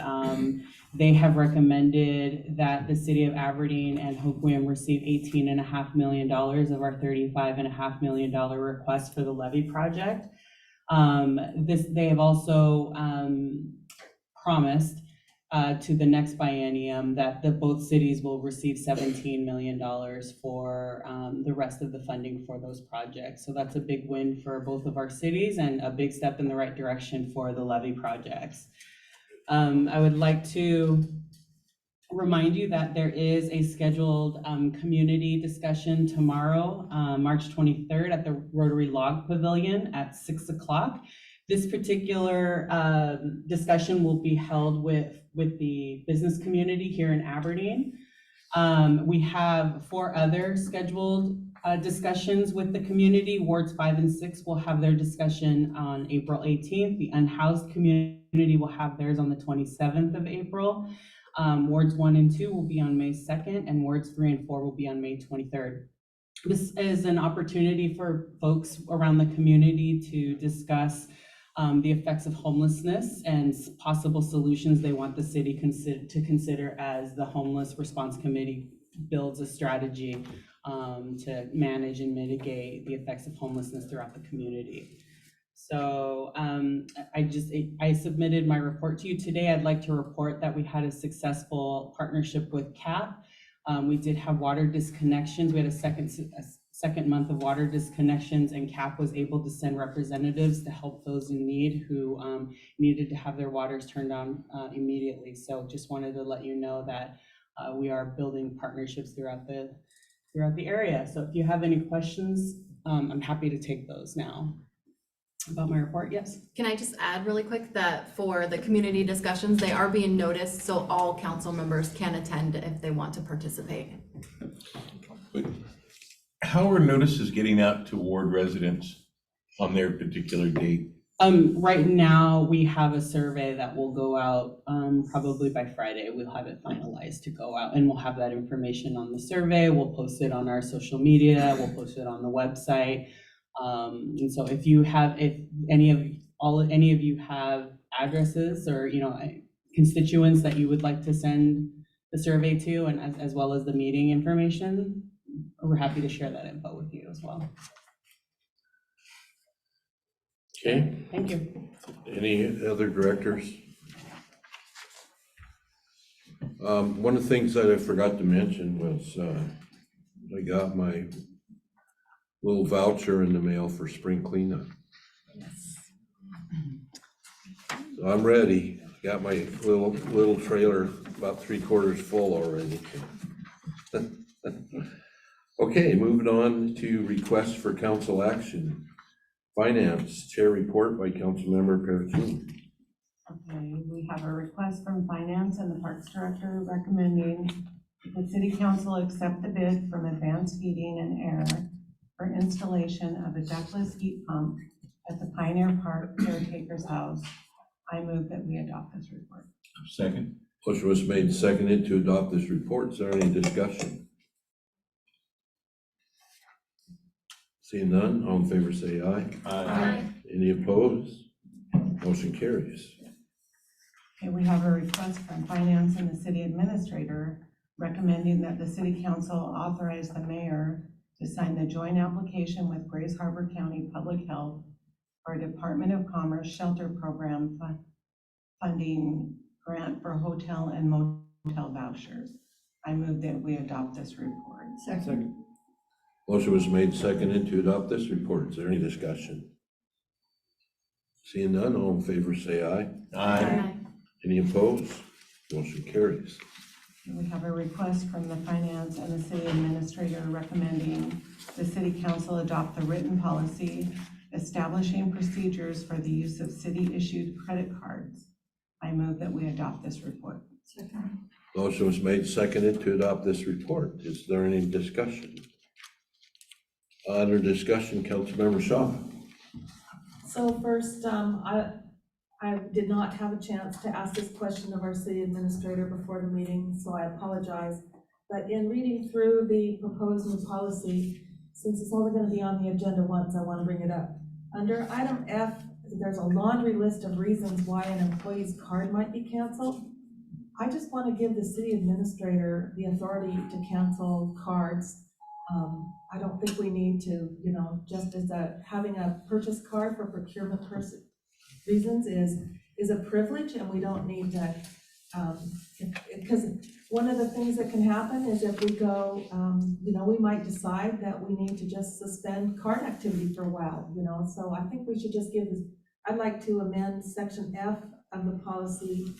they have recommended that the City of Aberdeen and Hope William receive $18.5 million of our $35.5 million request for the levee project. They have also promised to the next biennium that both cities will receive $17 million for the rest of the funding for those projects. So that's a big win for both of our cities and a big step in the right direction for the levee projects. I would like to remind you that there is a scheduled community discussion tomorrow, March 23rd at the Rotary Log Pavilion at 6 o'clock. This particular discussion will be held with the business community here in Aberdeen. We have 4 other scheduled discussions with the community. Wards 5 and 6 will have their discussion on April 18th. The unhoused community will have theirs on the 27th of April. Wards 1 and 2 will be on May 2nd, and wards 3 and 4 will be on May 23rd. This is an opportunity for folks around the community to discuss the effects of homelessness and possible solutions they want the city to consider as the Homeless Response Committee builds a strategy to manage and mitigate the effects of homelessness throughout the community. So I submitted my report to you today. I'd like to report that we had a successful partnership with CAP. We did have water disconnections. We had a second month of water disconnections, and CAP was able to send representatives to help those in need who needed to have their waters turned on immediately. So just wanted to let you know that we are building partnerships throughout the area. So if you have any questions, I'm happy to take those now. About my report, yes. Can I just add really quick that for the community discussions, they are being noticed, so all council members can attend if they want to participate. But how are notices getting out to ward residents on their particular date? Right now, we have a survey that will go out, probably by Friday. We'll have it finalized to go out, and we'll have that information on the survey. We'll post it on our social media, we'll post it on the website. And so if any of you have addresses or, constituents that you would like to send the survey to, and as well as the meeting information, we're happy to share that info with you as well. Okay, Thank you. any other directors? One of the things that I forgot to mention was, I got my little voucher in the mail for spring cleanup. So I'm ready. Got my little trailer about 3/4 full already. Okay, moving on to requests for council action. Finance Chair report by Councilmember Perrotini. Okay, we have a request from Finance and the Parks Director recommending the City Council accept the bid from Advanced Heating and Air for installation of a ductless heat pump at the Pioneer Park Caretaker's House. I move that we adopt this report. Second. Motion was made and seconded to adopt this report. Is there any discussion? Seeing none, all in favor say aye. Aye. Any opposed? Motion carries. Okay, we have a request from Finance and the City Administrator recommending that the City Council authorize the mayor to sign the joint application with Grays Harbor County Public Health for a Department of Commerce shelter program funding grant for hotel and motel vouchers. I move that we adopt this report. Second. Motion was made and seconded to adopt this report. Is there any discussion? Seeing none, all in favor say aye. Aye. Any opposed? Motion carries. We have a request from the Finance and the City Administrator recommending the City Council adopt the written policy establishing procedures for the use of city-issued credit cards. I move that we adopt this report. Second. Motion was made and seconded to adopt this report. Is there any discussion? Under discussion, Councilmember Shaw. So first, I did not have a chance to ask this question of our city administrator before the meeting, so I apologize. But in reading through the proposed new policy, since it's only going to be on the agenda once, I want to bring it up. Under item F, there's a laundry list of reasons why an employee's card might be canceled. I just want to give the city administrator the authority to cancel cards. I don't think we need to, just as having a purchase card for procurement reasons is a privilege, and we don't need to, because one of the things that can happen is if we go, we might decide that we need to just suspend card activity for a while, so I think we should just give this, I'd like to amend section F of the policy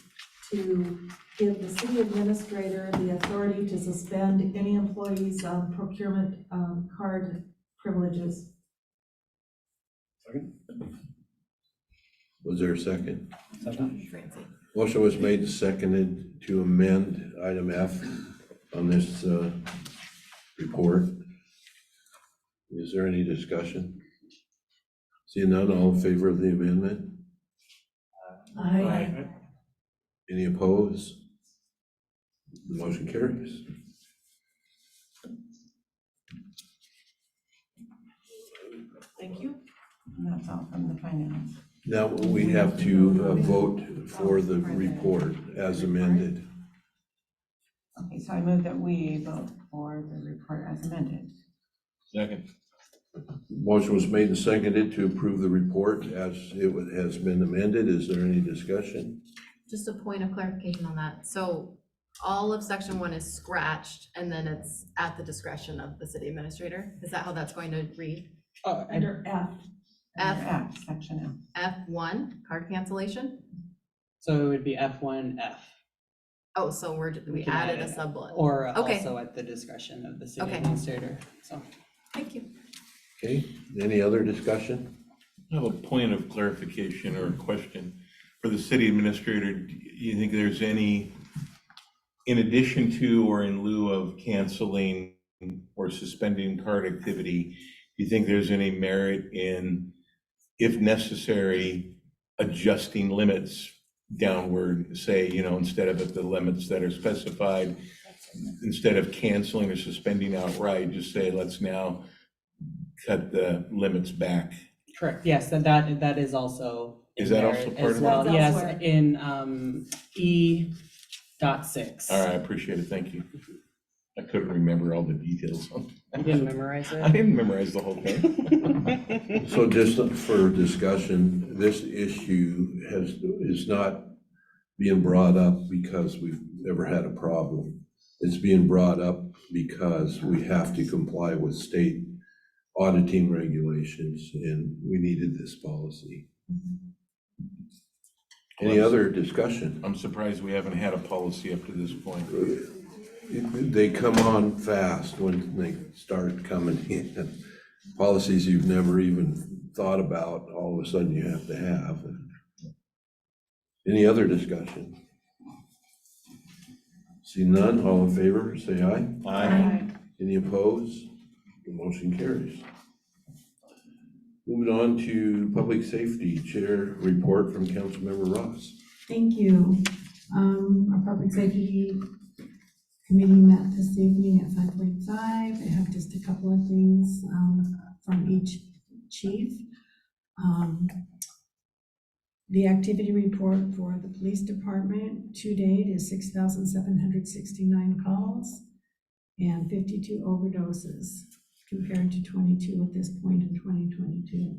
to give the city administrator the authority to suspend any employee's procurement card privileges. Second. Was there a second? Second. Motion was made and seconded to amend item F on this report. Is there any discussion? Seeing none, all in favor of the amendment? Aye. Any opposed? The motion carries. Thank you. And that's all from the Finance. Now we have to vote for the report as amended. Okay, so I move that we vote for the report as amended. Second. Motion was made and seconded to approve the report as it has been amended. Is there any discussion? Just a point of clarification on that. So all of section 1 is scratched and then it's at the discretion of the city administrator? Is that how that's going to read? Under F. F, section F. F1, card cancellation? So it would be F1F. Oh, so we can added add a it. sub-bullet. Or Okay. also at the discretion of the city Okay. administrator, so. Thank you. Okay, any other discussion? I have a point of clarification or a question. For the city administrator, do you think there's any, in addition to or in lieu of canceling or suspending card activity, do you think there's any merit in if necessary, adjusting limits downward, say, instead of at the limits that are specified, instead of canceling or suspending outright, just say, let's now cut the limits back. Correct, yes, and that is also in Is that there also part as of it? well. That's Yes, elsewhere. in E.6. All right, I appreciate it, thank you. I couldn't remember all the details. You didn't memorize it? I didn't memorize the whole thing. So just for discussion, this issue is not being brought up because we've never had a problem. It's being brought up because we have to comply with state auditing regulations, and we needed this policy. Any other discussion? I'm surprised we haven't had a policy up to this point. They come on fast when they start coming in. Policies you've never even thought about, all of a sudden you have to have. Any other discussion? See none, all in favor, say aye. Aye. Any opposed? The motion carries. Moving on to public safety, chair report from Councilmember Ross. Thank you. Our public safety committee met this evening at 5:45. I have just a couple of things from each chief. The activity report for the police department to date is 6,769 calls and 52 overdoses, compared to 22 at this point in 2022.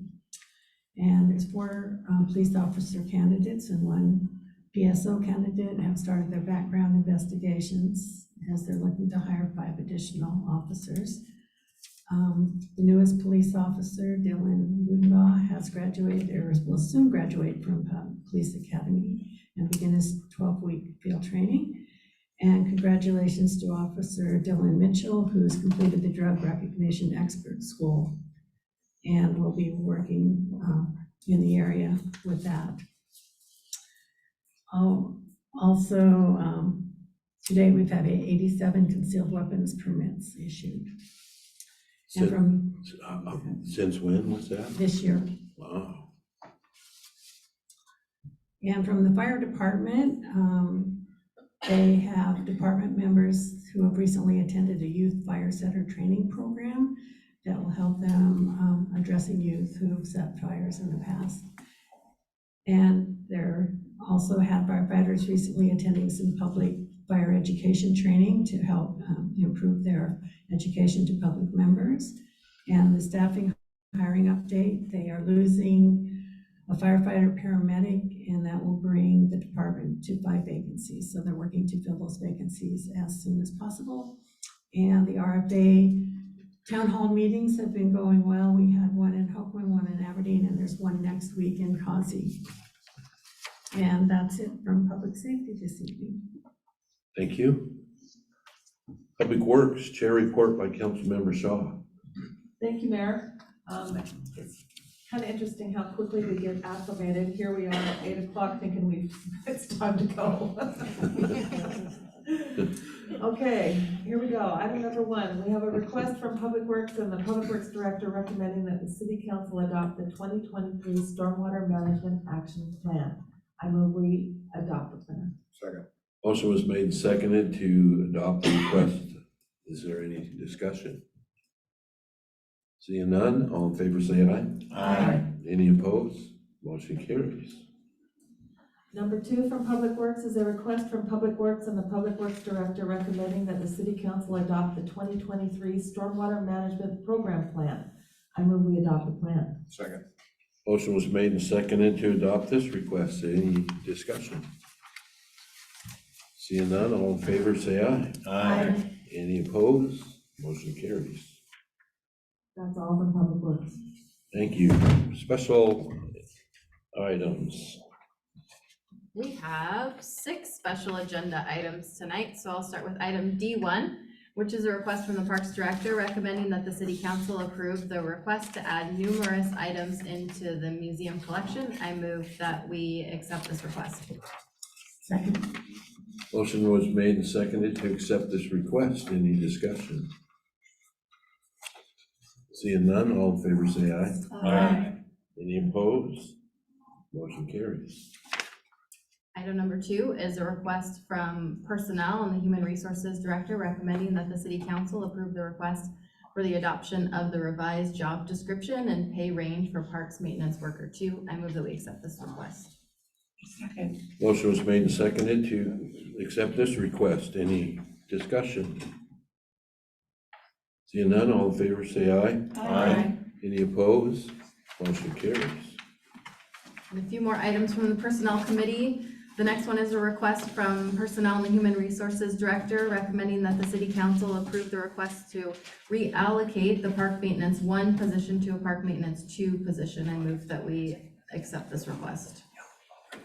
And there's 4 police officer candidates and 1 PSO candidate have started their background investigations as they're looking to hire 5 additional officers. The newest police officer, Dylan Woodlaw, has graduated, or will soon graduate from Police Academy and begin his 12-week field training. And congratulations to Officer Dylan Mitchell, who's completed the Drug Recognition Expert School and will be working in the area with that. Also, today we've had 87 concealed weapons permits issued. And from Since when was that? this year. Wow. And from the fire department, they have department members who have recently attended a youth fire setter training program that will help them addressing youth who have set fires in the past. And they're also had firefighters recently attending some public fire education training to help improve their education to public members. And the staffing hiring update, they are losing a firefighter paramedic, and that will bring the department to 5 vacancies. So they're working to fill those vacancies as soon as possible. And the RFA town hall meetings have been going well. We had one in Hopeland, one in Aberdeen, and there's one next week in Causey. And that's it from public safety this evening. Thank you. Public Works, chair report by Councilmember Shaw. Thank you, Mayor. It's kind of interesting how quickly we get acclimated. Here we are at 8 o'clock thinking it's time to go. Okay, here we go. Item number 1, we have a request from Public Works and the Public Works Director recommending that the City Council adopt the 2023 Stormwater Management Action Plan. I move we adopt the plan. Second. Motion was made and seconded to adopt the request. Is there any discussion? Seeing none, all in favor say aye. Aye. Any opposed? Motion carries. Number 2 from Public Works is a request from Public Works and the Public Works Director recommending that the City Council adopt the 2023 Stormwater Management Program Plan. I move we adopt the plan. Second. Motion was made and seconded to adopt this request. Any discussion? Seeing none, all in favor say aye. Aye. Any opposed? Motion carries. That's all from Public Works. Thank you. Special items. We have 6 special agenda items tonight, so I'll start with item D1, which is a request from the Parks Director recommending that the City Council approve the request to add numerous items into the museum collection. I move that we accept this request. Second. Motion was made and seconded to accept this request. Any discussion? Seeing none, all in favor say aye. Aye. Any opposed? Motion carries. Item number 2 is a request from Personnel and the Human Resources Director recommending that the City Council approve the request for the adoption of the revised job description and pay range for Parks Maintenance Worker 2. I move that we accept this request. Second. Motion was made and seconded to accept this request. Any discussion? Seeing none, all in favor say aye. Aye. Any opposed? Motion carries. And a few more items from the Personnel Committee. The next one is a request from Personnel and the Human Resources Director recommending that the City Council approve the request to reallocate the Park Maintenance 1 position to a Park Maintenance 2 position. I move that we accept this request.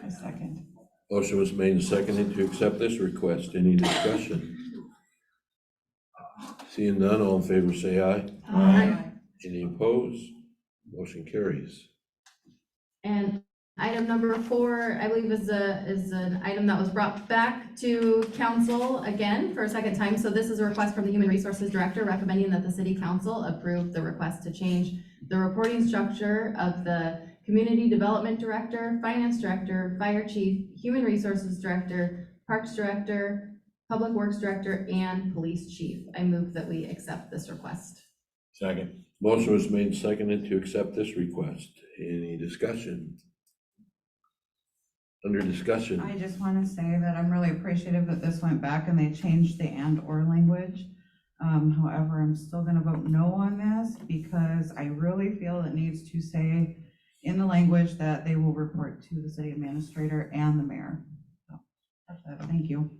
A second. Motion was made and seconded to accept this request. Any discussion? Seeing none, all in favor say aye. Aye. Any opposed? Motion carries. And item number 4, I believe is an item that was brought back to council again for a second time. So this is a request from the Human Resources Director recommending that the City Council approve the request to change the reporting structure of the Community Development Director, Finance Director, Fire Chief, Human Resources Director, Parks Director, Public Works Director, and Police Chief. I move that we accept this request. Second. Motion was made and seconded to accept this request. Any discussion? Under discussion. I just want to say that I'm really appreciative that this went back and they changed the and/or language. However, I'm still going to vote no on this because I really feel it needs to say in the language that they will report to the city administrator and the mayor. So, that's it. Thank you.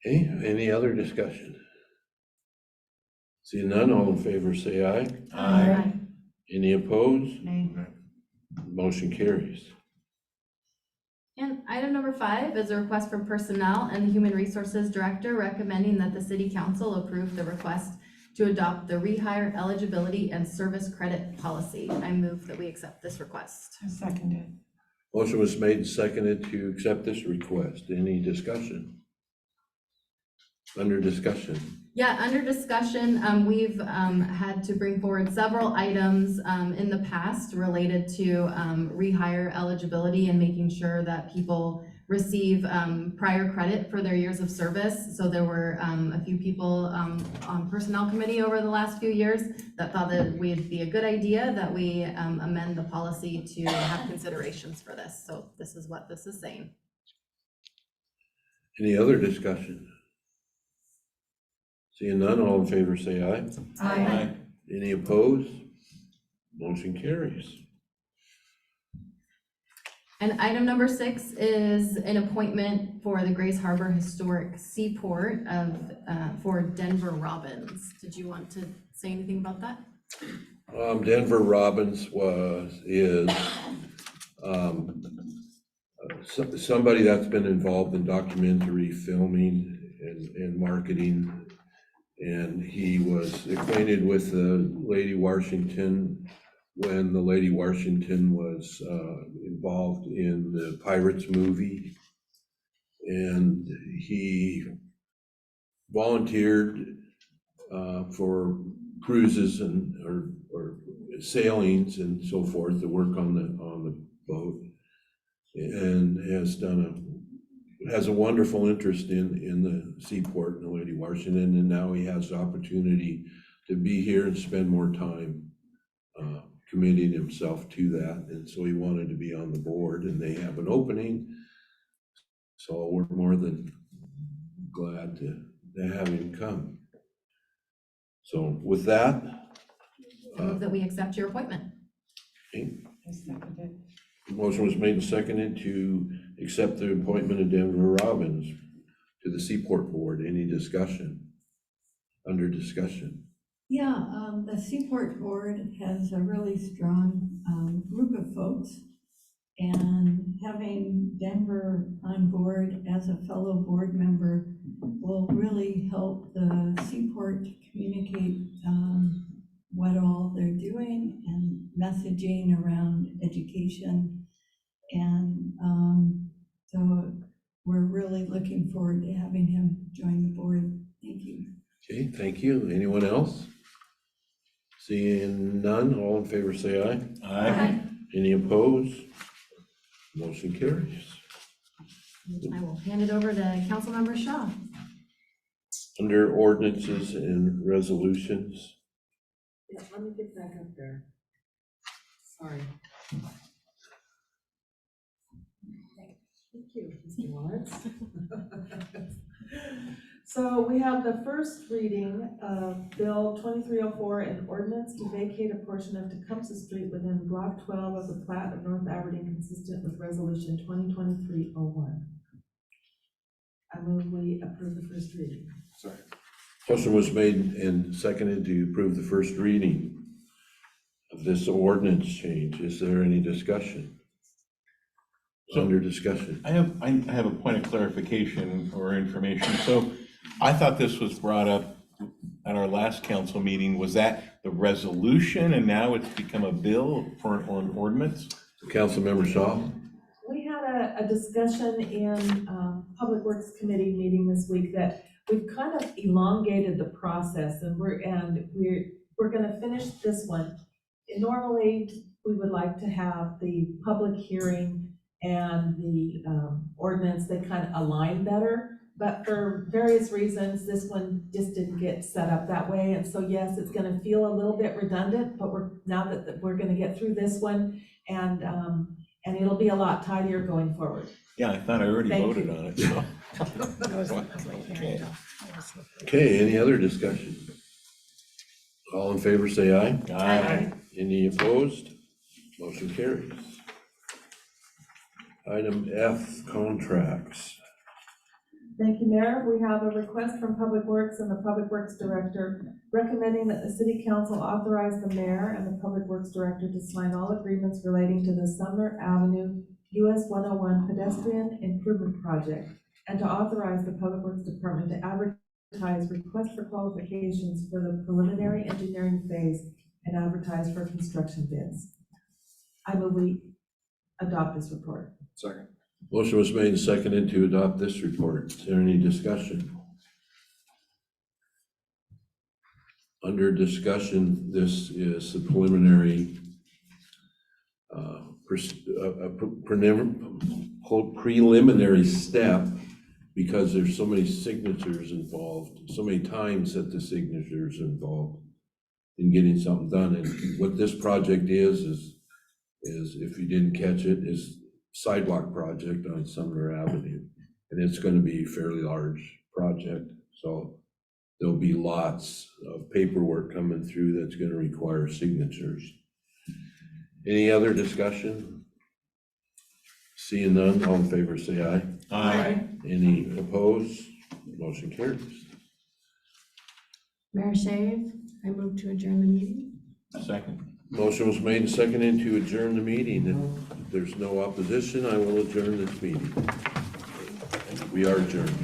Okay, any other discussion? Seeing none, all in favor say aye. Aye. Any opposed? Nay. Motion carries. And item number 5 is a request from Personnel and the Human Resources Director recommending that the City Council approve the request to adopt the rehire eligibility and service credit policy. I move that we accept this request. A seconded. Motion was made and seconded to accept this request. Any discussion? Under discussion. Yeah, under discussion, we've had to bring forward several items in the past related to rehire eligibility and making sure that people receive prior credit for their years of service. So there were a few people on Personnel Committee over the last few years that thought that it'd be a good idea that we amend the policy to have considerations for this. So this is what this is saying. Any other discussion? Seeing none, all in favor say aye. Aye. Any opposed? Motion carries. And item number 6 is an appointment for the Grace Harbor Historic Seaport for Denver Robbins. Did you want to say anything about that? Denver Robbins is somebody that's been involved in documentary filming and marketing. And he was acquainted with the Lady Washington when the Lady Washington was involved in the Pirates movie. And he volunteered for cruises or sailings and so forth to work on the boat, and has a wonderful interest in the seaport and the Lady Washington, and now he has the opportunity to be here and spend more time committing himself to that, and so he wanted to be on the board, and they have an opening, so we're more than glad to have him come. So with that, I move that we accept your appointment. okay, A seconded. motion was made and seconded to accept the appointment of Denver Robbins to the Seaport Board. Any discussion? Under discussion. Yeah, the Seaport Board has a really strong group of folks, and having Denver on board as a fellow board member will really help the Seaport communicate what all they're doing and messaging around education. And so we're really looking forward to having him join the board. Thank you. Okay, thank you. Anyone else? Seeing none, all in favor say aye. Aye. Any opposed? Motion carries. I will hand it over to Councilmember Shaw. Under ordinances and resolutions, Yeah, let me get back up there. Sorry. Thank you, Mr. Lawrence. So we have the first reading of Bill 2304, an ordinance to vacate a portion of Tecumseh Street within Block 12 of the plat of North Aberdeen consistent with Resolution 2023-01. I move we approve the first reading. Sorry. motion was made and seconded to approve the first reading of this ordinance change. Is there any discussion? Under discussion. I have a point of clarification or information. So I thought this was brought up at our last council meeting. Was that the resolution and now it's become a bill for an ordinance? Councilmember Shaw? We had a discussion in Public Works Committee meeting this week that we've kind of elongated the process, and we're gonna finish this one. Normally, we would like to have the public hearing and the ordinance, they kind of align better, but for various reasons, this one just didn't get set up that way. And so yes, it's gonna feel a little bit redundant, but now that we're gonna get through this one, and it'll be a lot tidier going forward. Yeah, I thought I already Thank voted you. on it, so. Okay. Okay, any other discussion? All in favor say aye. Aye. Any opposed? Motion carries. Item F, contracts. Thank you, Mayor. We have a request from Public Works and the Public Works Director recommending that the City Council authorize the Mayor and the Public Works Director to sign all agreements relating to the Sumner Avenue US 101 pedestrian improvement project, and to authorize the Public Works Department to advertise requests for qualifications for the preliminary engineering phase and advertise for construction bids. I move we adopt this report. Second. Motion was made and seconded to adopt this report. Is there any discussion? Under discussion, this is the preliminary preliminary step, because there's so many signatures involved, so many times that the signatures involved in getting something done. And what this project is if you didn't catch it, is sidewalk project on Sumner Avenue. And it's gonna be a fairly large project, so there'll be lots of paperwork coming through that's gonna require signatures. Any other discussion? Seeing none, all in favor say aye. Aye. Any opposed? Motion carries. Mayor Shave, I move to adjourn the meeting. Second. Motion was made and seconded to adjourn the meeting, and if there's no opposition, I will adjourn this meeting. We are adjourned.